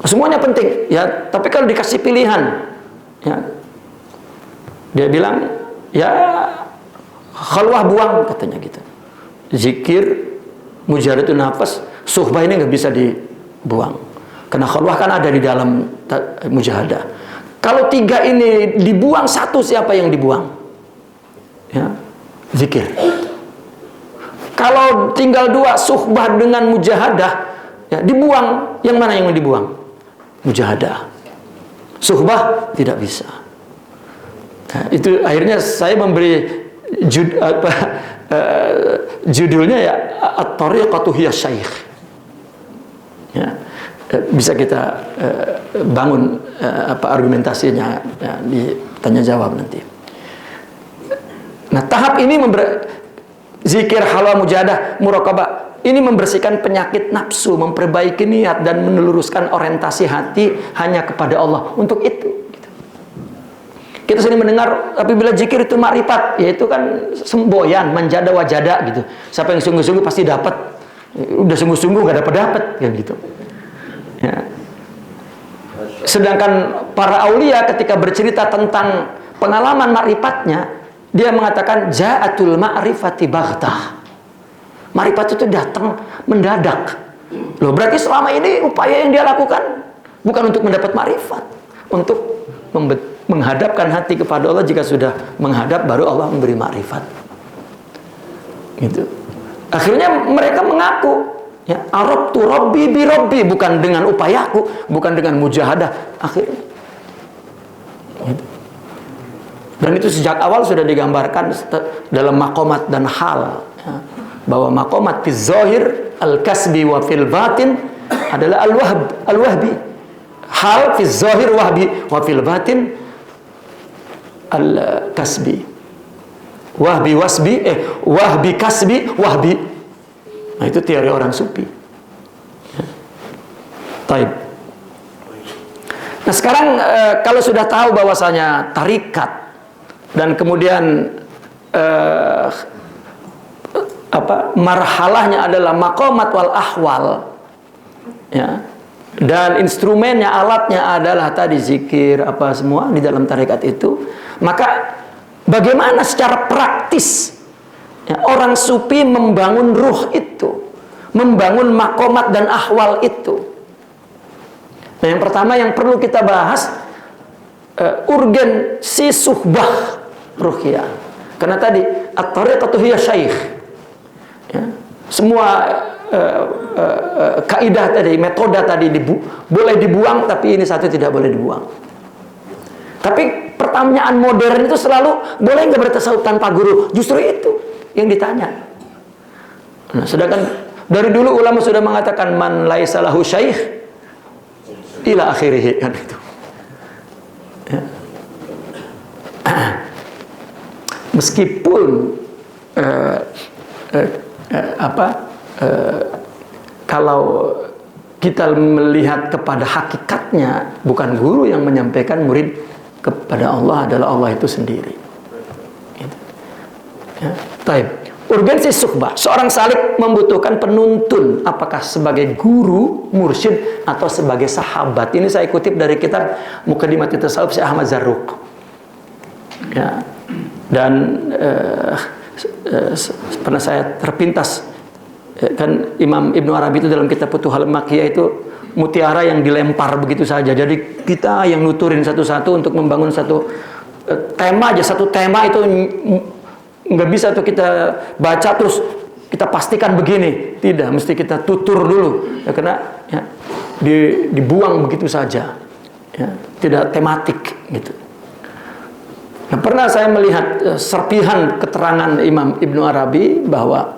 Semuanya penting, ya. Tapi kalau dikasih pilihan, ya, dia bilang, ya khalwah buang katanya gitu. Zikir, mujahadatun nafas, suhbah ini nggak bisa dibuang. Karena khalwah kan ada di dalam mujahadah. Kalau 3 ini dibuang, 1 siapa yang dibuang? Ya, zikir. Kalau tinggal 2, suhbah dengan mujahadah, ya, dibuang. Yang mana yang dibuang? Mujahadah. Suhbah tidak bisa. Nah, itu akhirnya saya memberi judulnya ya at-tariqatu hiya syaikh. Ya, bisa kita bangun argumentasinya ya, di tanya jawab nanti. Nah, tahap ini zikir, halwa, mujahadah, muraqabah ini membersihkan penyakit nafsu, memperbaiki niat dan meluruskan orientasi hati hanya kepada Allah. Untuk itu gitu. Kita sering mendengar apabila zikir itu makrifat, yaitu kan semboyan, manjada wajada gitu. Siapa yang sungguh-sungguh pasti dapat. Udah sungguh-sungguh gak dapat kan gitu. Ya. Sedangkan para aulia ketika bercerita tentang pengalaman makrifatnya, dia mengatakan ja'atul ma'rifati baghtah. Makrifat itu datang mendadak. Loh, berarti selama ini upaya yang dia lakukan bukan untuk mendapat makrifat, untuk menghadapkan hati kepada Allah. Jika sudah menghadap, baru Allah memberi makrifat. Gitu. Akhirnya mereka mengaku, ya, arabtu rabbi bi rabbi, bukan dengan upayaku, bukan dengan mujahadah. Akhirnya. Gitu. Dan itu sejak awal sudah digambarkan dalam maqamat dan hal, ya, bahwa maqamat fil zahir al-kasbi wa fil batin adalah al-wahbi. Hal fil zahir wahbi wa fil batin al-kasbi. Wahbi kasbi wahbi. Nah, itu teori orang sufi. Taib. Nah, sekarang kalau sudah tahu bahwasanya tarikat dan kemudian marhalahnya adalah maqamat wal ahwal, ya, dan instrumennya, alatnya adalah tadi zikir, apa semua di dalam tarikat itu, maka bagaimana secara praktis, ya, orang sufi membangun ruh itu, membangun maqamat dan ahwal itu. Nah, yang pertama yang perlu kita bahas urgensi suhbah ruhiyah. Karena tadi at-tariqatu hiya syaikh. Ya, semua kaidah tadi, metode tadi boleh dibuang, tapi ini satu tidak boleh dibuang. Tapi pertanyaan modern itu selalu, boleh nggak bertasawuf tanpa guru? Justru itu yang ditanya. Nah, sedangkan dari dulu ulama sudah mengatakan man laisa lahu syaikh ila akhirih, kan itu. Ya. Meskipun kalau kita melihat kepada hakikatnya, bukan guru yang menyampaikan, murid kepada Allah adalah Allah itu sendiri. Gitu. Ya. Taib. Urgensi suhbah. Seorang salik membutuhkan penuntun, apakah sebagai guru, mursyid, atau sebagai sahabat. Ini saya kutip dari kitab Muqaddimat Tasawuf Syekh Ahmad Zarruq. Ya. Dan pernah saya terpintas, kan Imam Ibnu Arabi itu dalam kitab Futuhul Makkiyah itu mutiara yang dilempar begitu saja. Jadi kita yang nuturin satu-satu untuk membangun satu tema aja, satu tema itu nggak bisa tuh kita baca terus kita pastikan begini. Tidak, mesti kita tutur dulu. Ya, karena ya, dibuang begitu saja. Ya, tidak tematik gitu. Nah, pernah saya melihat serpihan keterangan Imam Ibnu Arabi bahwa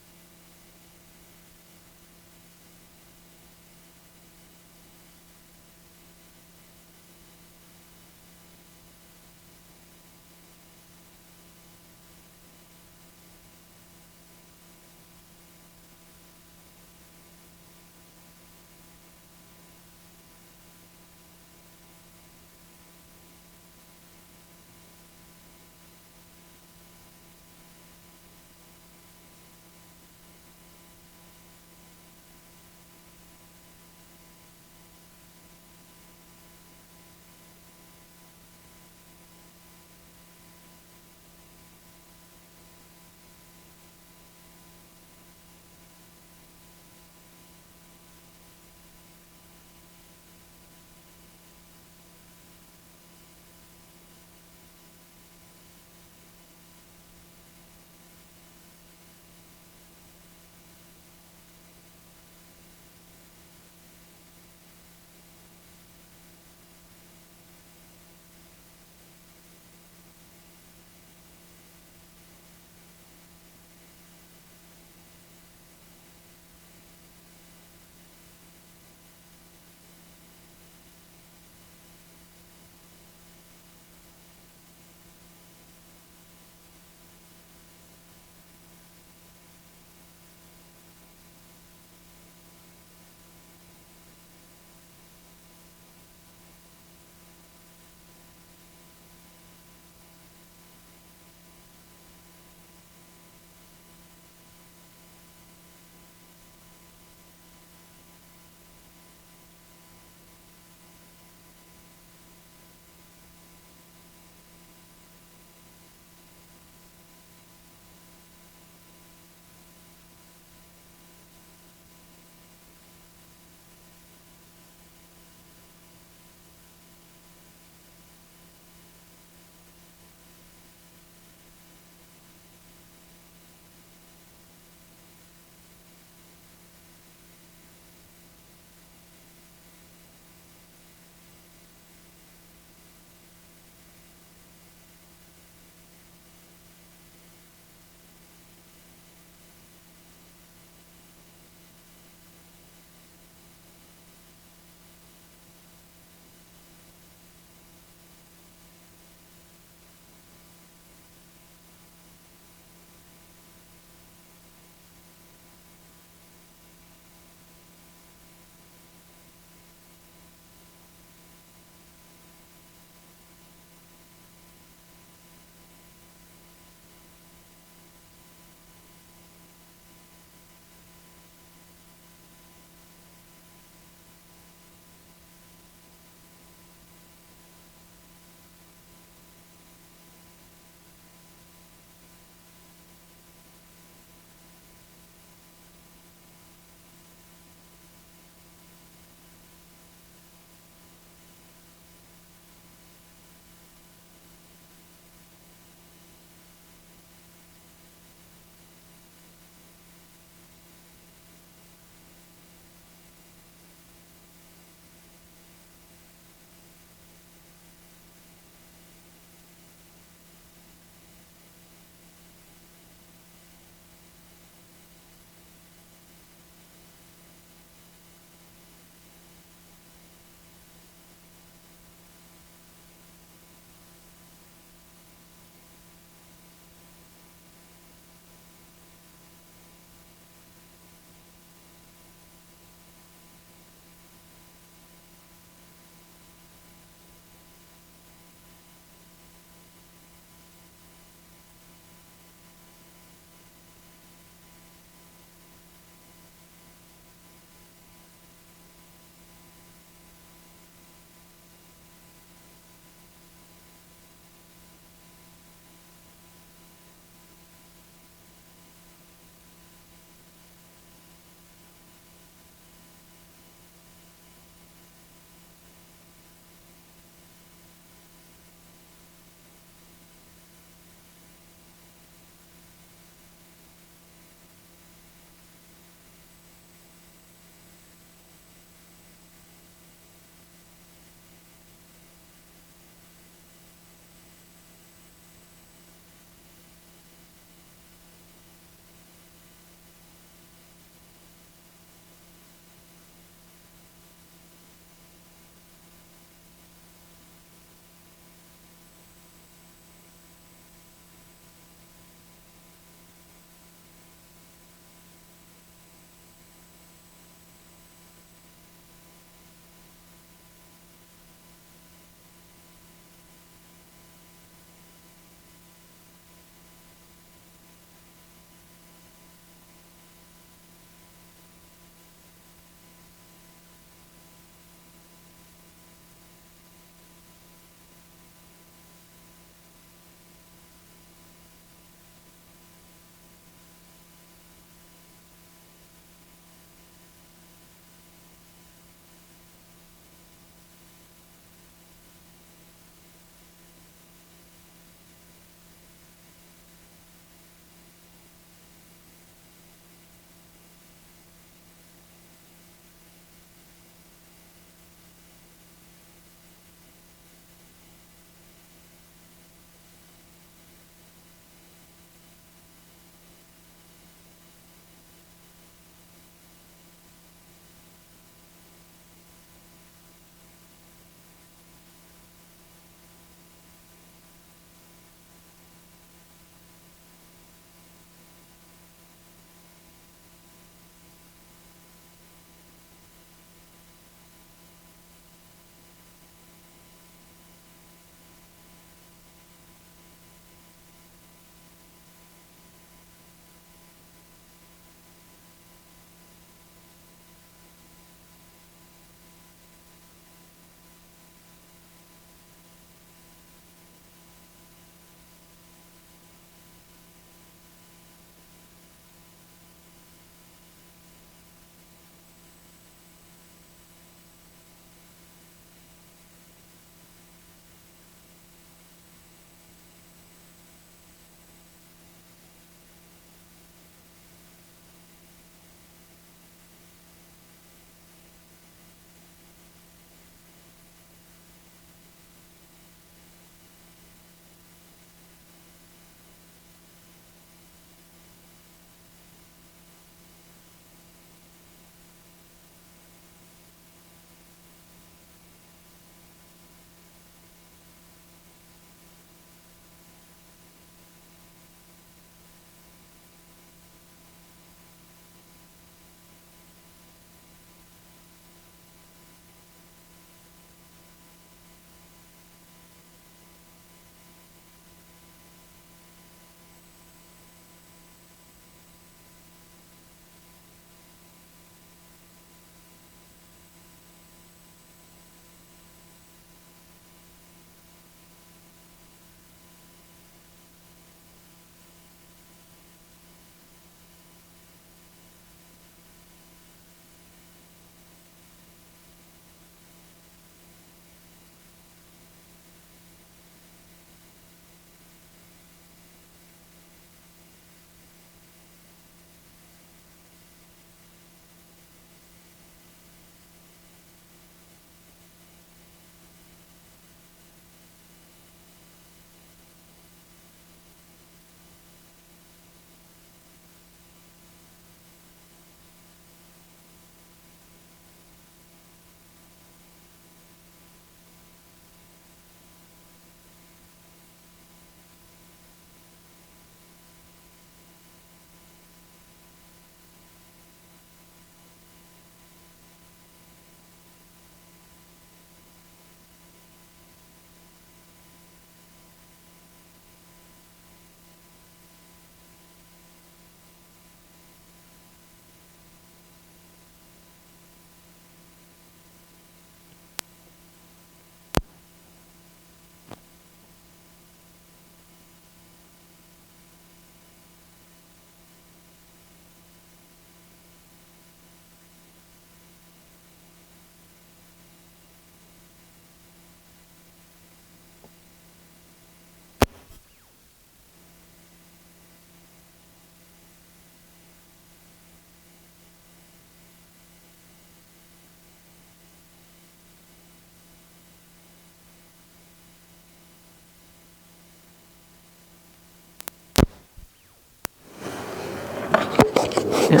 Ya.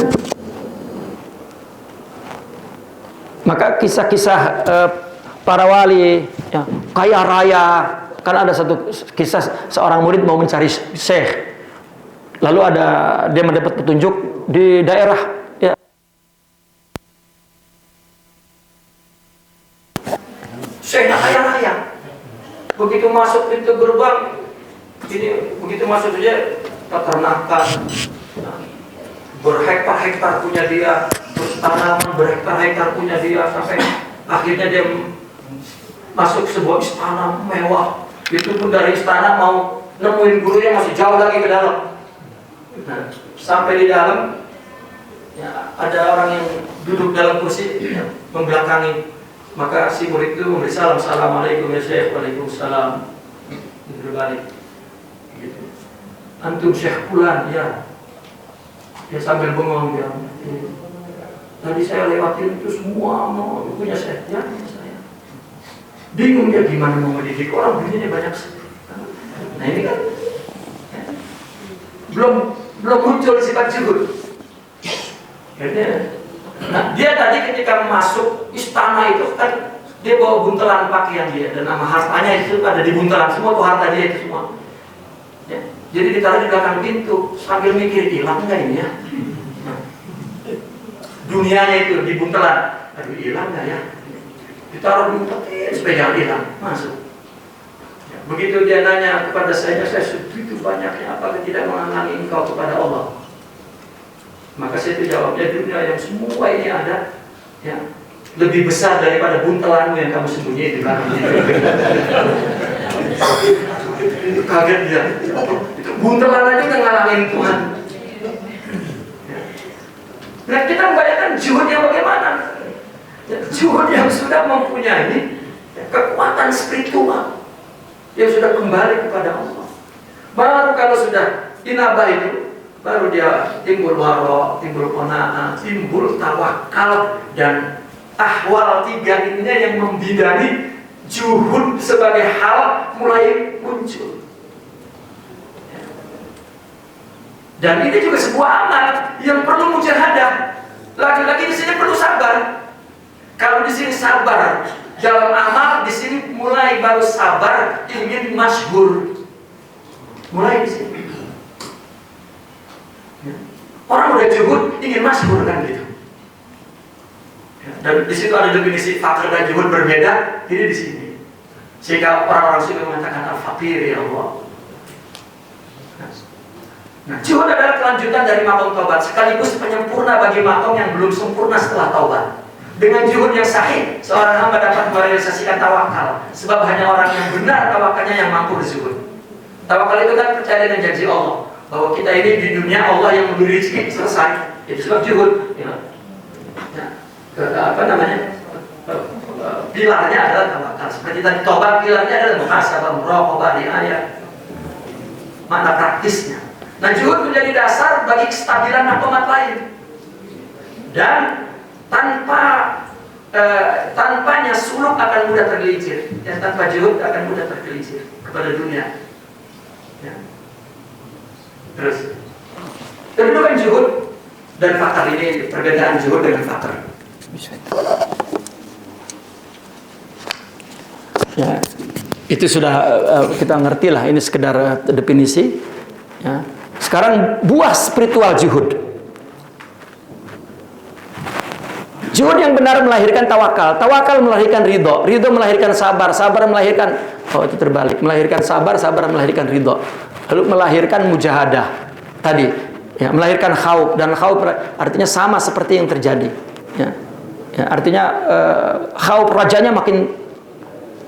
Maka kisah-kisah para wali ya, kaya raya, kan ada satu kisah seorang murid mau mencari syekh, lalu dia mendapat petunjuk di daerah ya, syekhnya kaya raya. Begitu masuk pintu gerbang ini, begitu masuk saja peternakan berhektar-hektar punya dia, terus tanaman berhektar-hektar punya dia, sampai akhirnya dia masuk sebuah istana mewah. Itu pun dari istana mau nemuin gurunya masih jauh lagi ke dalam. Nah, sampai di dalam ya, ada orang yang duduk dalam kursi ya, membelakangi. Maka si murid itu memberi salam, assalamualaikum ya syekh, waalaikumsalam. Berbalik. Gitu. Antum syekh fulan ya. Dia sambil bengong dia. Tadi saya lewatin itu semua mau punya saya, ya saya. Bingung dia gimana mau mendidik orang, duitnya banyak sekali. Nah ini kan ya, belum muncul sifat zuhud. Nah dia tadi ketika masuk istana itu kan dia bawa buntelan pakaian dia dan nama hartanya itu ada di buntelan semua, tuh harta dia itu semua. Ya, jadi ditaruh di belakang pintu sambil mikir hilang nggak ini ya? Dunianya itu di buntelan, aduh hilang nggak ya? Ditaruh di buntelan supaya jangan hilang, masuk. Ya, begitu dia nanya kepada saya segitu banyaknya apakah tidak menghalangi engkau kepada Allah? Maka saya itu jawabnya, dunia yang semua ini ada, ya lebih besar daripada buntelanmu yang kamu sembunyi di belakang. Itu kaget dia. Itu buntelan aja udah ngalangin Tuhan. Nah kita membayangkan zuhud yang bagaimana? Zuhud yang sudah mempunyai kekuatan spiritual, yang sudah kembali kepada Allah. Baru kalau sudah inabah itu, baru dia timbul waro, timbul qanaah, timbul tawakal, dan ahwal tiga ininya yang membidani zuhud sebagai hal mulai muncul. Dan ini juga sebuah amal yang perlu mujahadah. Lagi-lagi di sini perlu sabar. Kalau di sini sabar dalam amal, di sini mulai baru sabar ingin masyhur. Mulai di sini. Orang udah zuhud ingin masyhur kan gitu. Dan di situ ada definisi fakir dan zuhud berbeda. Ini di sini. Sehingga orang-orang suka mengatakan al-fakir ya Allah. Nah, zuhud adalah kelanjutan dari makom taubat, sekaligus penyempurna bagi makom yang belum sempurna setelah taubat. Dengan zuhud yang sahih, seorang hamba dapat merealisasikan tawakal, sebab hanya orang yang benar tawakalnya yang mampu berzuhud. Tawakal itu kan percaya dengan janji Allah, bahwa kita ini di dunia Allah yang memberi rezeki, selesai. Itu sebab zuhud. Ya. Pilarnya adalah tawakal. Seperti tadi taubat, pilarnya adalah muhasabah, muraqabah, riayah. Makna praktisnya. Nah, zuhud menjadi dasar bagi kestabilan makomat lain. Dan tanpanya suluk akan mudah tergelincir. Dan tanpa zuhud akan mudah tergelincir kepada dunia. Ya. Terus kedudukan zuhud dan fakir ini, perbedaan zuhud dengan fakir. Ya, itu sudah kita ngerti lah. Ini sekedar definisi. Ya. Sekarang buah spiritual zuhud. Zuhud yang benar melahirkan tawakal. Tawakal melahirkan ridho. Ridho melahirkan sabar. Sabar melahirkan, oh itu terbalik, melahirkan sabar. Sabar melahirkan ridho. Lalu melahirkan mujahadah. Tadi ya, melahirkan khauf. Dan khauf artinya sama seperti yang terjadi. Ya. Ya, artinya khauf, rajanya makin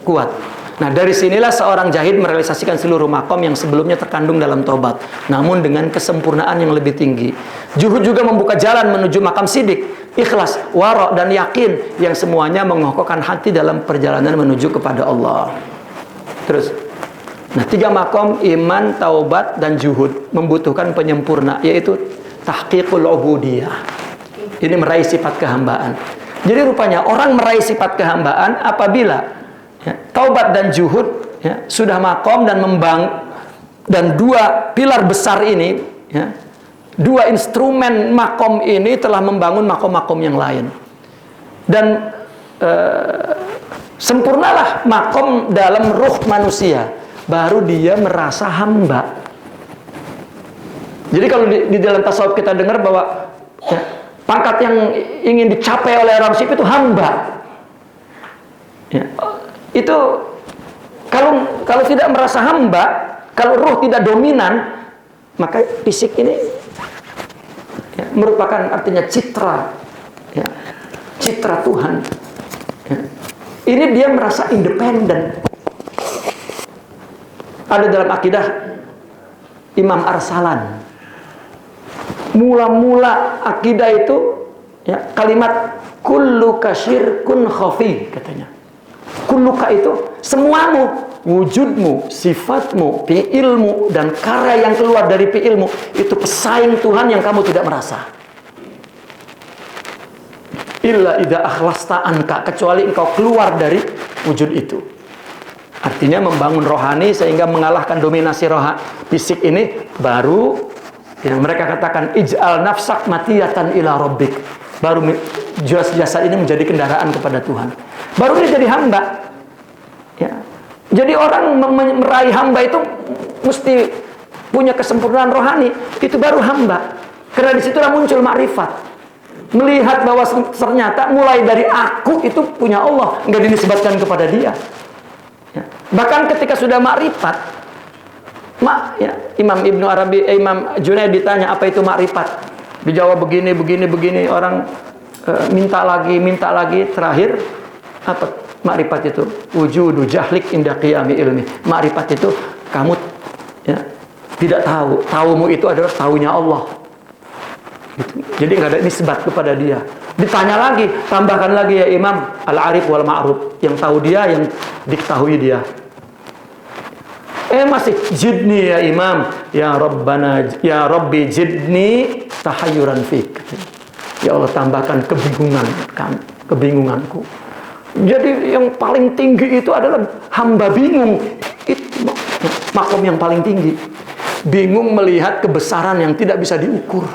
kuat. Nah, dari sinilah seorang jahid merealisasikan seluruh makom yang sebelumnya terkandung dalam taubat, namun dengan kesempurnaan yang lebih tinggi. Zuhud juga membuka jalan menuju makam sidik, ikhlas, wara' dan yakin, yang semuanya mengokohkan hati dalam perjalanan menuju kepada Allah. Terus, nah 3 makom, iman, taubat, dan zuhud, membutuhkan penyempurna, yaitu tahqiqul ubudiyah. Ini meraih sifat kehambaan. Jadi rupanya orang meraih sifat kehambaan apabila ya, taubat dan zuhud ya, sudah makom dan dan 2 pilar besar ini ya, Dua instrumen makom ini telah membangun makom-makom yang lain. Dan sempurnalah makom dalam ruh manusia, baru dia merasa hamba. Jadi kalau di dalam tasawuf kita dengar bahwa ya, pangkat yang ingin dicapai oleh orang sifat itu hamba. Ya, itu kalau tidak merasa hamba, kalau ruh tidak dominan, maka fisik ini ya, merupakan artinya citra, ya, citra Tuhan. Ya. Ini dia merasa independen. Ada dalam akidah Imam Arsalan. Mula-mula akidah itu ya, kalimat kulluka syirkun khafi katanya. Kulluka itu semuamu, wujudmu, sifatmu, fi'ilmu, dan karya yang keluar dari fi'ilmu itu pesaing Tuhan yang kamu tidak merasa. Illa idza akhlasta anka, kecuali engkau keluar dari wujud itu. Artinya membangun rohani sehingga mengalahkan dominasi fisik ini, baru yang mereka katakan ij'al nafsak matiyatan ila rabbik. Baru jasad ini menjadi kendaraan kepada Tuhan. Baru dia jadi hamba. Ya. Jadi orang meraih hamba itu mesti punya kesempurnaan rohani. Itu baru hamba. Karena disitulah muncul makrifat. Melihat bahwa ternyata mulai dari aku itu punya Allah, nggak dinisbatkan kepada dia. Ya. Bahkan ketika sudah makrifat, ya, Imam Ibnu Arabi, Imam Junaid ditanya apa itu makrifat. Dijawab begini. Orang minta lagi. Terakhir apa makrifat itu? Wujudu jahlik inda qiyami ilmi. Makrifat itu kamu ya, tidak tahu. Taumu itu adalah taunya Allah. Gitu. Jadi nggak ada nisbat kepada dia. Ditanya lagi, tambahkan lagi ya Imam Al-Arif wal Ma'ruf. Yang tahu dia, yang diketahui dia. Masih jidni ya Imam, ya Rabbana, ya Rabbi jidni tahayyuran fik. Ya Allah, tambahkan kebingunganku. Jadi yang paling tinggi itu adalah hamba bingung. Itu makom yang paling tinggi. Bingung melihat kebesaran yang tidak bisa diukur.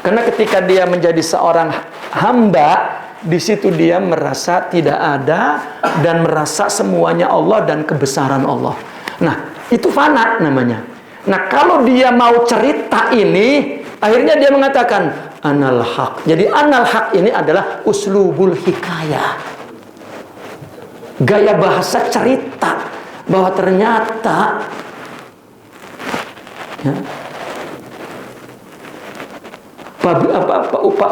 Karena ketika dia menjadi seorang hamba, di situ dia merasa tidak ada dan merasa semuanya Allah dan kebesaran Allah. Nah, itu fana namanya. Nah, kalau dia mau cerita ini, akhirnya dia mengatakan anal haq. Jadi anal haq ini adalah uslubul hikayah. Gaya bahasa cerita bahwa ternyata ya,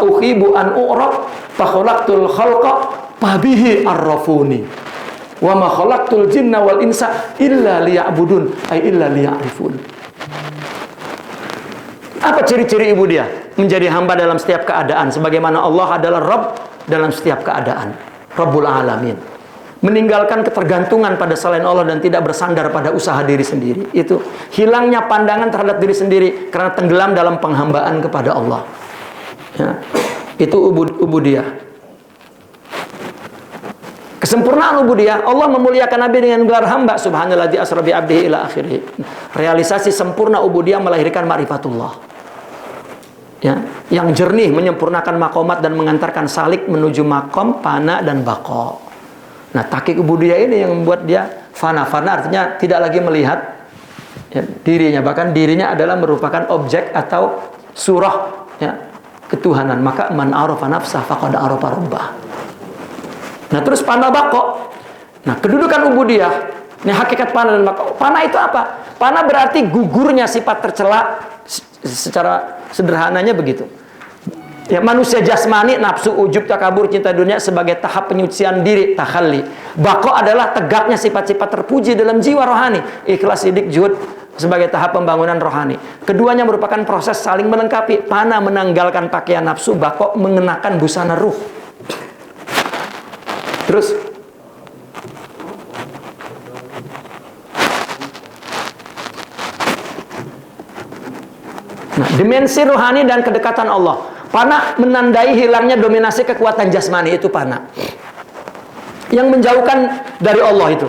uhibu an u'rab fa khalaqtul khalqa fabihi arrafuni wa ma khalaqtul jinna wal insa illa liya'budun ay illa liya'rifun. Apa ciri-ciri ibu dia? Menjadi hamba dalam setiap keadaan, sebagaimana Allah adalah Rabb dalam setiap keadaan, Rabbul Alamin. Meninggalkan ketergantungan pada selain Allah dan tidak bersandar pada usaha diri sendiri. Itu hilangnya pandangan terhadap diri sendiri karena tenggelam dalam penghambaan kepada Allah. Ya. Itu ubudiyah. Kesempurnaan ubudiyah, Allah memuliakan Nabi dengan gelar hamba, subhanalladzi asra bi 'abdihi ila akhirih. Realisasi sempurna ubudiyah melahirkan ma'rifatullah. Ya, yang jernih menyempurnakan makomat dan mengantarkan salik menuju makom, fana dan baqa. Nah, tahqiq ubudiyah ini yang membuat dia fana. Fana artinya tidak lagi melihat ya, dirinya, bahkan dirinya adalah merupakan objek atau surah ya, ketuhanan. Maka man arafa nafsah faqad arafa rabbah. Nah, terus fana baqa. Nah, kedudukan ubudiyah, ini hakikat fana dan baqa. Fana itu apa? Fana berarti gugurnya sifat tercela, secara sederhananya begitu. Ya, manusia jasmani, nafsu, ujub, takabur, cinta dunia sebagai tahap penyucian diri, takhalli. Baqa adalah tegaknya sifat-sifat terpuji dalam jiwa rohani, ikhlas, sidik, juhud sebagai tahap pembangunan rohani. Keduanya merupakan proses saling melengkapi. Fana menanggalkan pakaian nafsu, baqa mengenakan busana ruh. Terus nah, dimensi rohani dan kedekatan Allah. Fana menandai hilangnya dominasi kekuatan jasmani, itu fana. Yang menjauhkan dari Allah itu.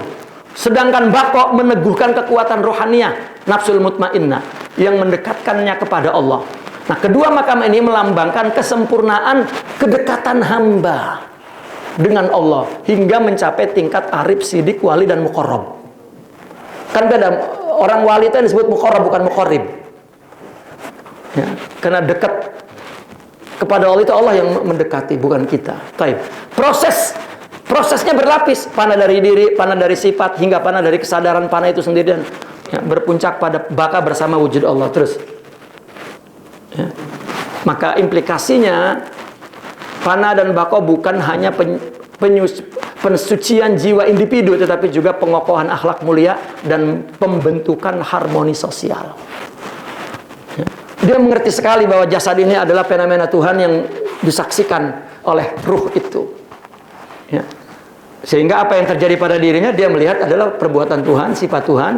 Sedangkan baqa meneguhkan kekuatan rohaniah, nafsul mutmainnah, yang mendekatkannya kepada Allah. Nah, kedua makam ini melambangkan kesempurnaan kedekatan hamba dengan Allah hingga mencapai tingkat arif, sidik, wali, dan muqarrab. Kan beda, orang wali itu yang disebut muqarrab, bukan muqarrib. Ya, karena dekat kepada Allah itu Allah yang mendekati, bukan kita. Taib. Prosesnya berlapis, panah dari diri, panah dari sifat, hingga panah dari kesadaran, panah itu sendiri, dan ya, berpuncak pada baka bersama wujud Allah terus. Ya. Maka implikasinya fana dan bako bukan hanya pensucian jiwa individu, tetapi juga pengokohan akhlak mulia dan pembentukan harmoni sosial. Ya. Dia mengerti sekali bahwa jasad ini adalah fenomena Tuhan yang disaksikan oleh ruh itu. Ya. Sehingga apa yang terjadi pada dirinya dia melihat adalah perbuatan Tuhan, sifat Tuhan.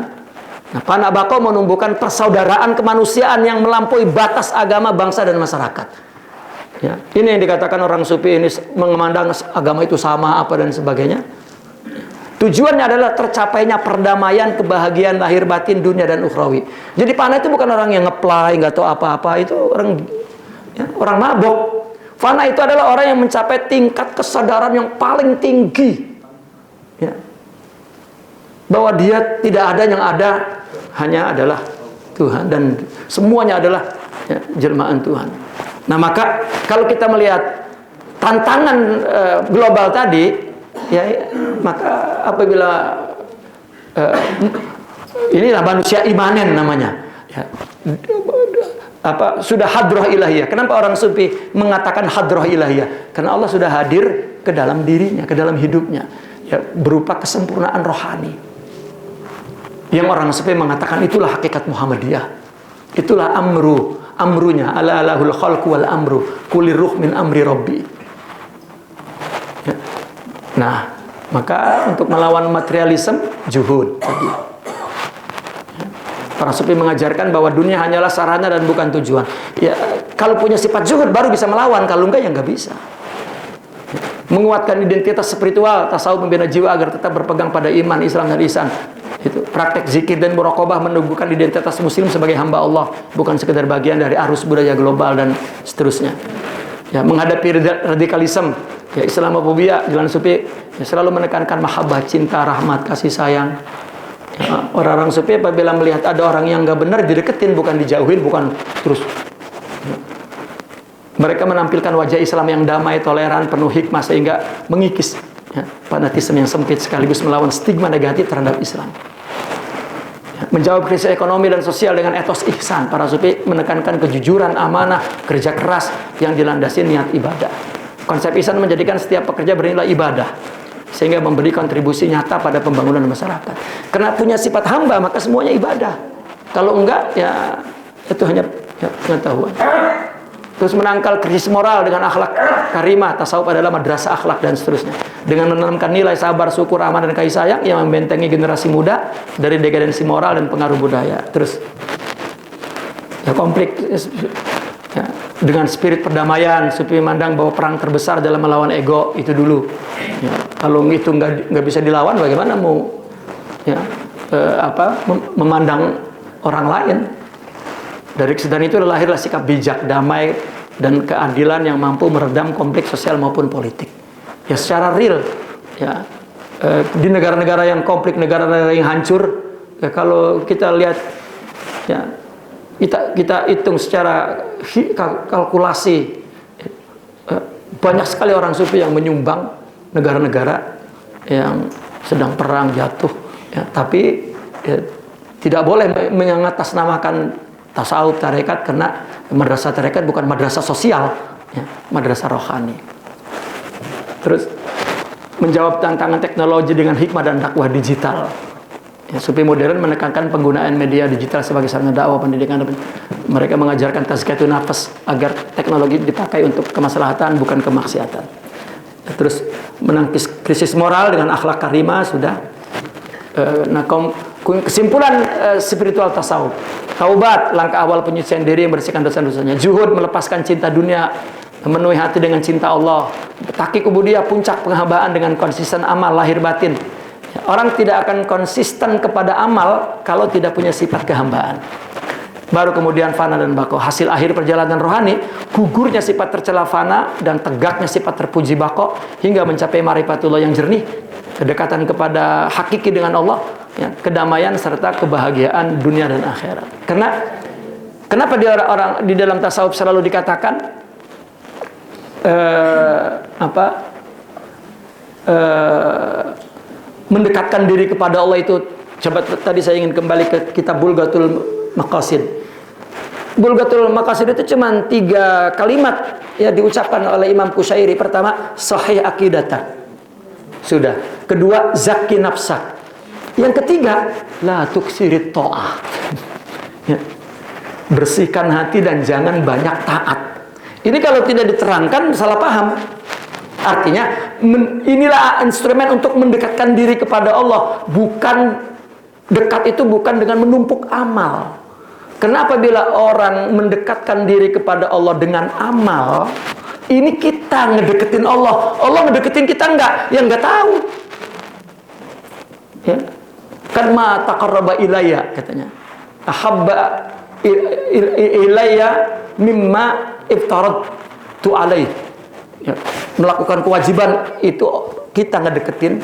Nah, fana bako menumbuhkan persaudaraan kemanusiaan yang melampaui batas agama, bangsa, dan masyarakat. Ya, ini yang dikatakan orang sufi ini memandang agama itu sama apa dan sebagainya. Tujuannya adalah tercapainya perdamaian, kebahagiaan lahir batin, dunia dan ukhrawi. Jadi fana itu bukan orang yang ngeplay, nggak tahu apa-apa, itu orang orang mabok. Fana itu adalah orang yang mencapai tingkat kesadaran yang paling tinggi. Ya. Bahwa dia tidak ada, yang ada hanya adalah Tuhan, dan semuanya adalah jelmaan Tuhan. Nah, maka kalau kita melihat tantangan global tadi, ya, maka apabila inilah manusia imanen namanya, ya, sudah hadrah ilahiyah. Kenapa orang sufi mengatakan hadrah ilahiyah? Karena Allah sudah hadir ke dalam dirinya, ke dalam hidupnya, ya, berupa kesempurnaan rohani. Yang orang sufi mengatakan itulah hakikat Muhammadiyah. Itulah amrunya ala alahul khalqu wal amru kulir ruh min amri rabbi. Ya. Nah, maka untuk melawan materialisme juhud tadi. Ya. Para sufi mengajarkan bahwa dunia hanyalah sarana dan bukan tujuan. Ya, kalau punya sifat juhud baru bisa melawan, kalau enggak ya enggak bisa. Ya. Menguatkan identitas spiritual, tasawuf membina jiwa agar tetap berpegang pada iman, Islam, dan ihsan. Itu praktek zikir dan muraqabah menumbuhkan identitas muslim sebagai hamba Allah, bukan sekedar bagian dari arus budaya global dan seterusnya. Ya, menghadapi radikalisme, ya, Islamofobia, jalan sufi ya, selalu menekankan mahabbah, cinta, rahmat, kasih sayang. Ya, orang-orang sufi apabila melihat ada orang yang nggak benar dideketin, bukan dijauhin, bukan terus. Ya. Mereka menampilkan wajah Islam yang damai, toleran, penuh hikmah sehingga mengikis ya, fanatisme yang sempit sekaligus melawan stigma negatif terhadap Islam. Menjawab krisis ekonomi dan sosial dengan etos ihsan, para sufi menekankan kejujuran, amanah, kerja keras yang dilandasi niat ibadah. Konsep ihsan menjadikan setiap pekerja bernilai ibadah sehingga memberi kontribusi nyata pada pembangunan masyarakat. Karena punya sifat hamba maka semuanya ibadah. Kalau enggak ya itu hanya pengetahuan. Terus menangkal krisis moral dengan akhlak karimah, tasawuf adalah madrasah akhlak dan seterusnya. Dengan menanamkan nilai sabar, syukur, amanah, dan kasih sayang yang membentengi generasi muda dari dekadensi moral dan pengaruh budaya. Terus ya konflik ya, dengan spirit perdamaian, sufi memandang bahwa perang terbesar dalam melawan ego itu dulu. Ya, kalau itu nggak bisa dilawan, bagaimana mau ya, memandang orang lain? Dari kesadaran itu lahirlah sikap bijak, damai, dan keadilan yang mampu meredam konflik sosial maupun politik. Ya secara real, ya di negara-negara yang konflik, negara-negara yang hancur, ya kalau kita lihat, ya kita hitung secara kalkulasi, banyak sekali orang sufi yang menyumbang negara-negara yang sedang perang jatuh. Ya, tapi ya, tidak boleh mengatasnamakan tasawuf tarekat karena madrasah tarekat bukan madrasah sosial, ya, madrasah rohani. Terus menjawab tantangan teknologi dengan hikmah dan dakwah digital. Ya, sufi modern menekankan penggunaan media digital sebagai sarana dakwah pendidikan. Mereka mengajarkan tazkiyatun nafas agar teknologi dipakai untuk kemaslahatan bukan kemaksiatan. Ya, terus menangkis krisis moral dengan akhlak karimah sudah. Kesimpulan spiritual tasawuf. Taubat, langkah awal penyucian diri yang membersihkan dosa-dosanya. Juhud, melepaskan cinta dunia, memenuhi hati dengan cinta Allah. Tahqiq ubudiyah, puncak penghambaan dengan konsisten amal lahir batin. Orang tidak akan konsisten kepada amal kalau tidak punya sifat kehambaan. baru kemudian fana dan bako. Hasil akhir perjalanan rohani, gugurnya sifat tercela fana dan tegaknya sifat terpuji bako, hingga mencapai marifatullah yang jernih, kedekatan kepada hakiki dengan Allah, ya, kedamaian serta kebahagiaan dunia dan akhirat. Kenapa orang di dalam tasawuf selalu dikatakan mendekatkan diri kepada Allah itu? Coba tadi saya ingin kembali ke kitab Bulghatul Maqasid. Bulghatul Maqasid itu cuma 3 kalimat ya diucapkan oleh Imam Qushairi. Pertama, sahih akidatan. Sudah. Kedua, zakki nafsak. Yang ketiga, la tuksirit ta'ah. Ya. Bersihkan hati dan jangan banyak taat. Ini kalau tidak diterangkan salah paham. Artinya inilah instrumen untuk mendekatkan diri kepada Allah. Dekat itu bukan dengan menumpuk amal. Kenapa bila orang mendekatkan diri kepada Allah dengan amal, ini kita ngedeketin Allah. Allah ngedeketin kita enggak? Ya enggak tahu. Ya. Kan ma taqarraba ilayya katanya. Ahabba ilayya mimma iftaradtu alaih. Ya. Melakukan kewajiban itu kita ngedeketin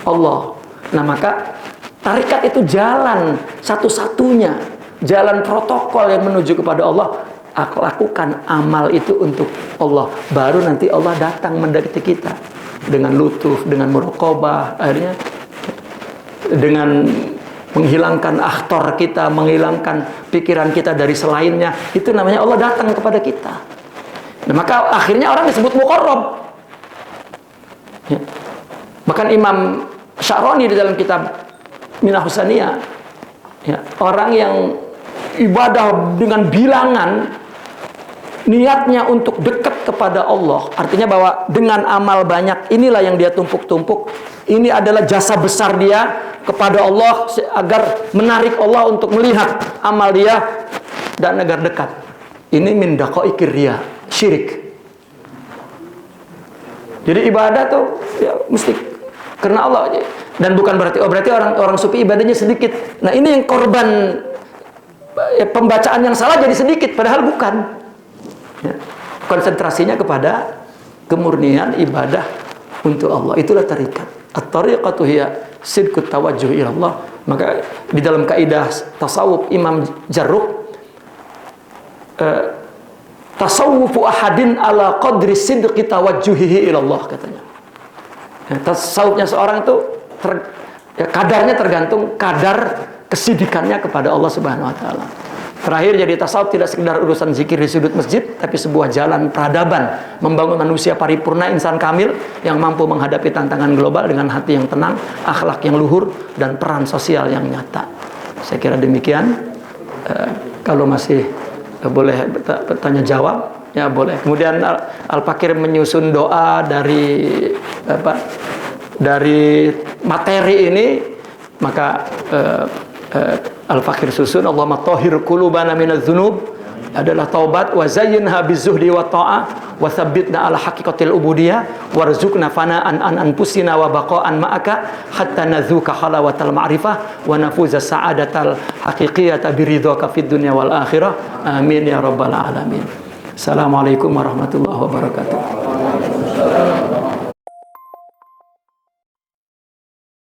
Allah. Nah, maka tarikat itu jalan satu-satunya, jalan protokol yang menuju kepada Allah. Lakukan amal itu untuk Allah, baru nanti Allah datang mendekati kita dengan lutuf, dengan muraqabah, akhirnya dengan menghilangkan akhtar kita, menghilangkan pikiran kita dari selainnya. Itu namanya Allah datang kepada kita. Nah, maka akhirnya orang disebut muqarrab. Ya. Bahkan Imam Sya'rani di dalam kitab Minah Husaniyah, ya, orang yang ibadah dengan bilangan, niatnya untuk dekat kepada Allah, artinya bahwa dengan amal banyak inilah yang dia tumpuk-tumpuk, ini adalah jasa besar dia kepada Allah agar menarik Allah untuk melihat amal dia dan agar dekat. Ini min daqaiqir riya, syirik. Jadi ibadah tuh ya, mesti karena Allah, dan bukan berarti orang sufi ibadahnya sedikit. Nah, ini yang korban ya, pembacaan yang salah jadi sedikit, padahal bukan. Ya, konsentrasinya kepada kemurnian ibadah untuk Allah. Itulah tarikat. At-tariqatu hiya sidqut tawajjuh ila Allah. Maka di dalam kaidah tasawuf Imam Jarruq, tasawufu ahadin ala qadri sidqi tawajjuhihi ila Allah katanya. Ya, tasawufnya seorang itu kadarnya tergantung kadar kesidikannya kepada Allah Subhanahu wa taala. Terakhir, jadi tasawuf tidak sekedar urusan zikir di sudut masjid, tapi sebuah jalan peradaban membangun manusia paripurna, insan kamil yang mampu menghadapi tantangan global dengan hati yang tenang, akhlak yang luhur, dan peran sosial yang nyata. Saya kira demikian. Kalau masih boleh bertanya jawab, ya boleh. Kemudian Al-Fakir menyusun doa dari materi ini, maka Al-Fakir susun, Allahumma tahhir qulubana minadz dzunub, adalah taubat, wa zayyinha bizuhdi wa ta'ah, wa tsabbitna ala haqiqatil ubudiyah, warzuqna fana'an an anfusina wa baqa'an ma'aka hatta nadzuka halawatal ma'rifah wa nafuza sa'adatal haqiqiyata biridhaka fid dunya wal akhirah. Amin ya rabbal alamin. Assalamualaikum warahmatullahi wabarakatuh.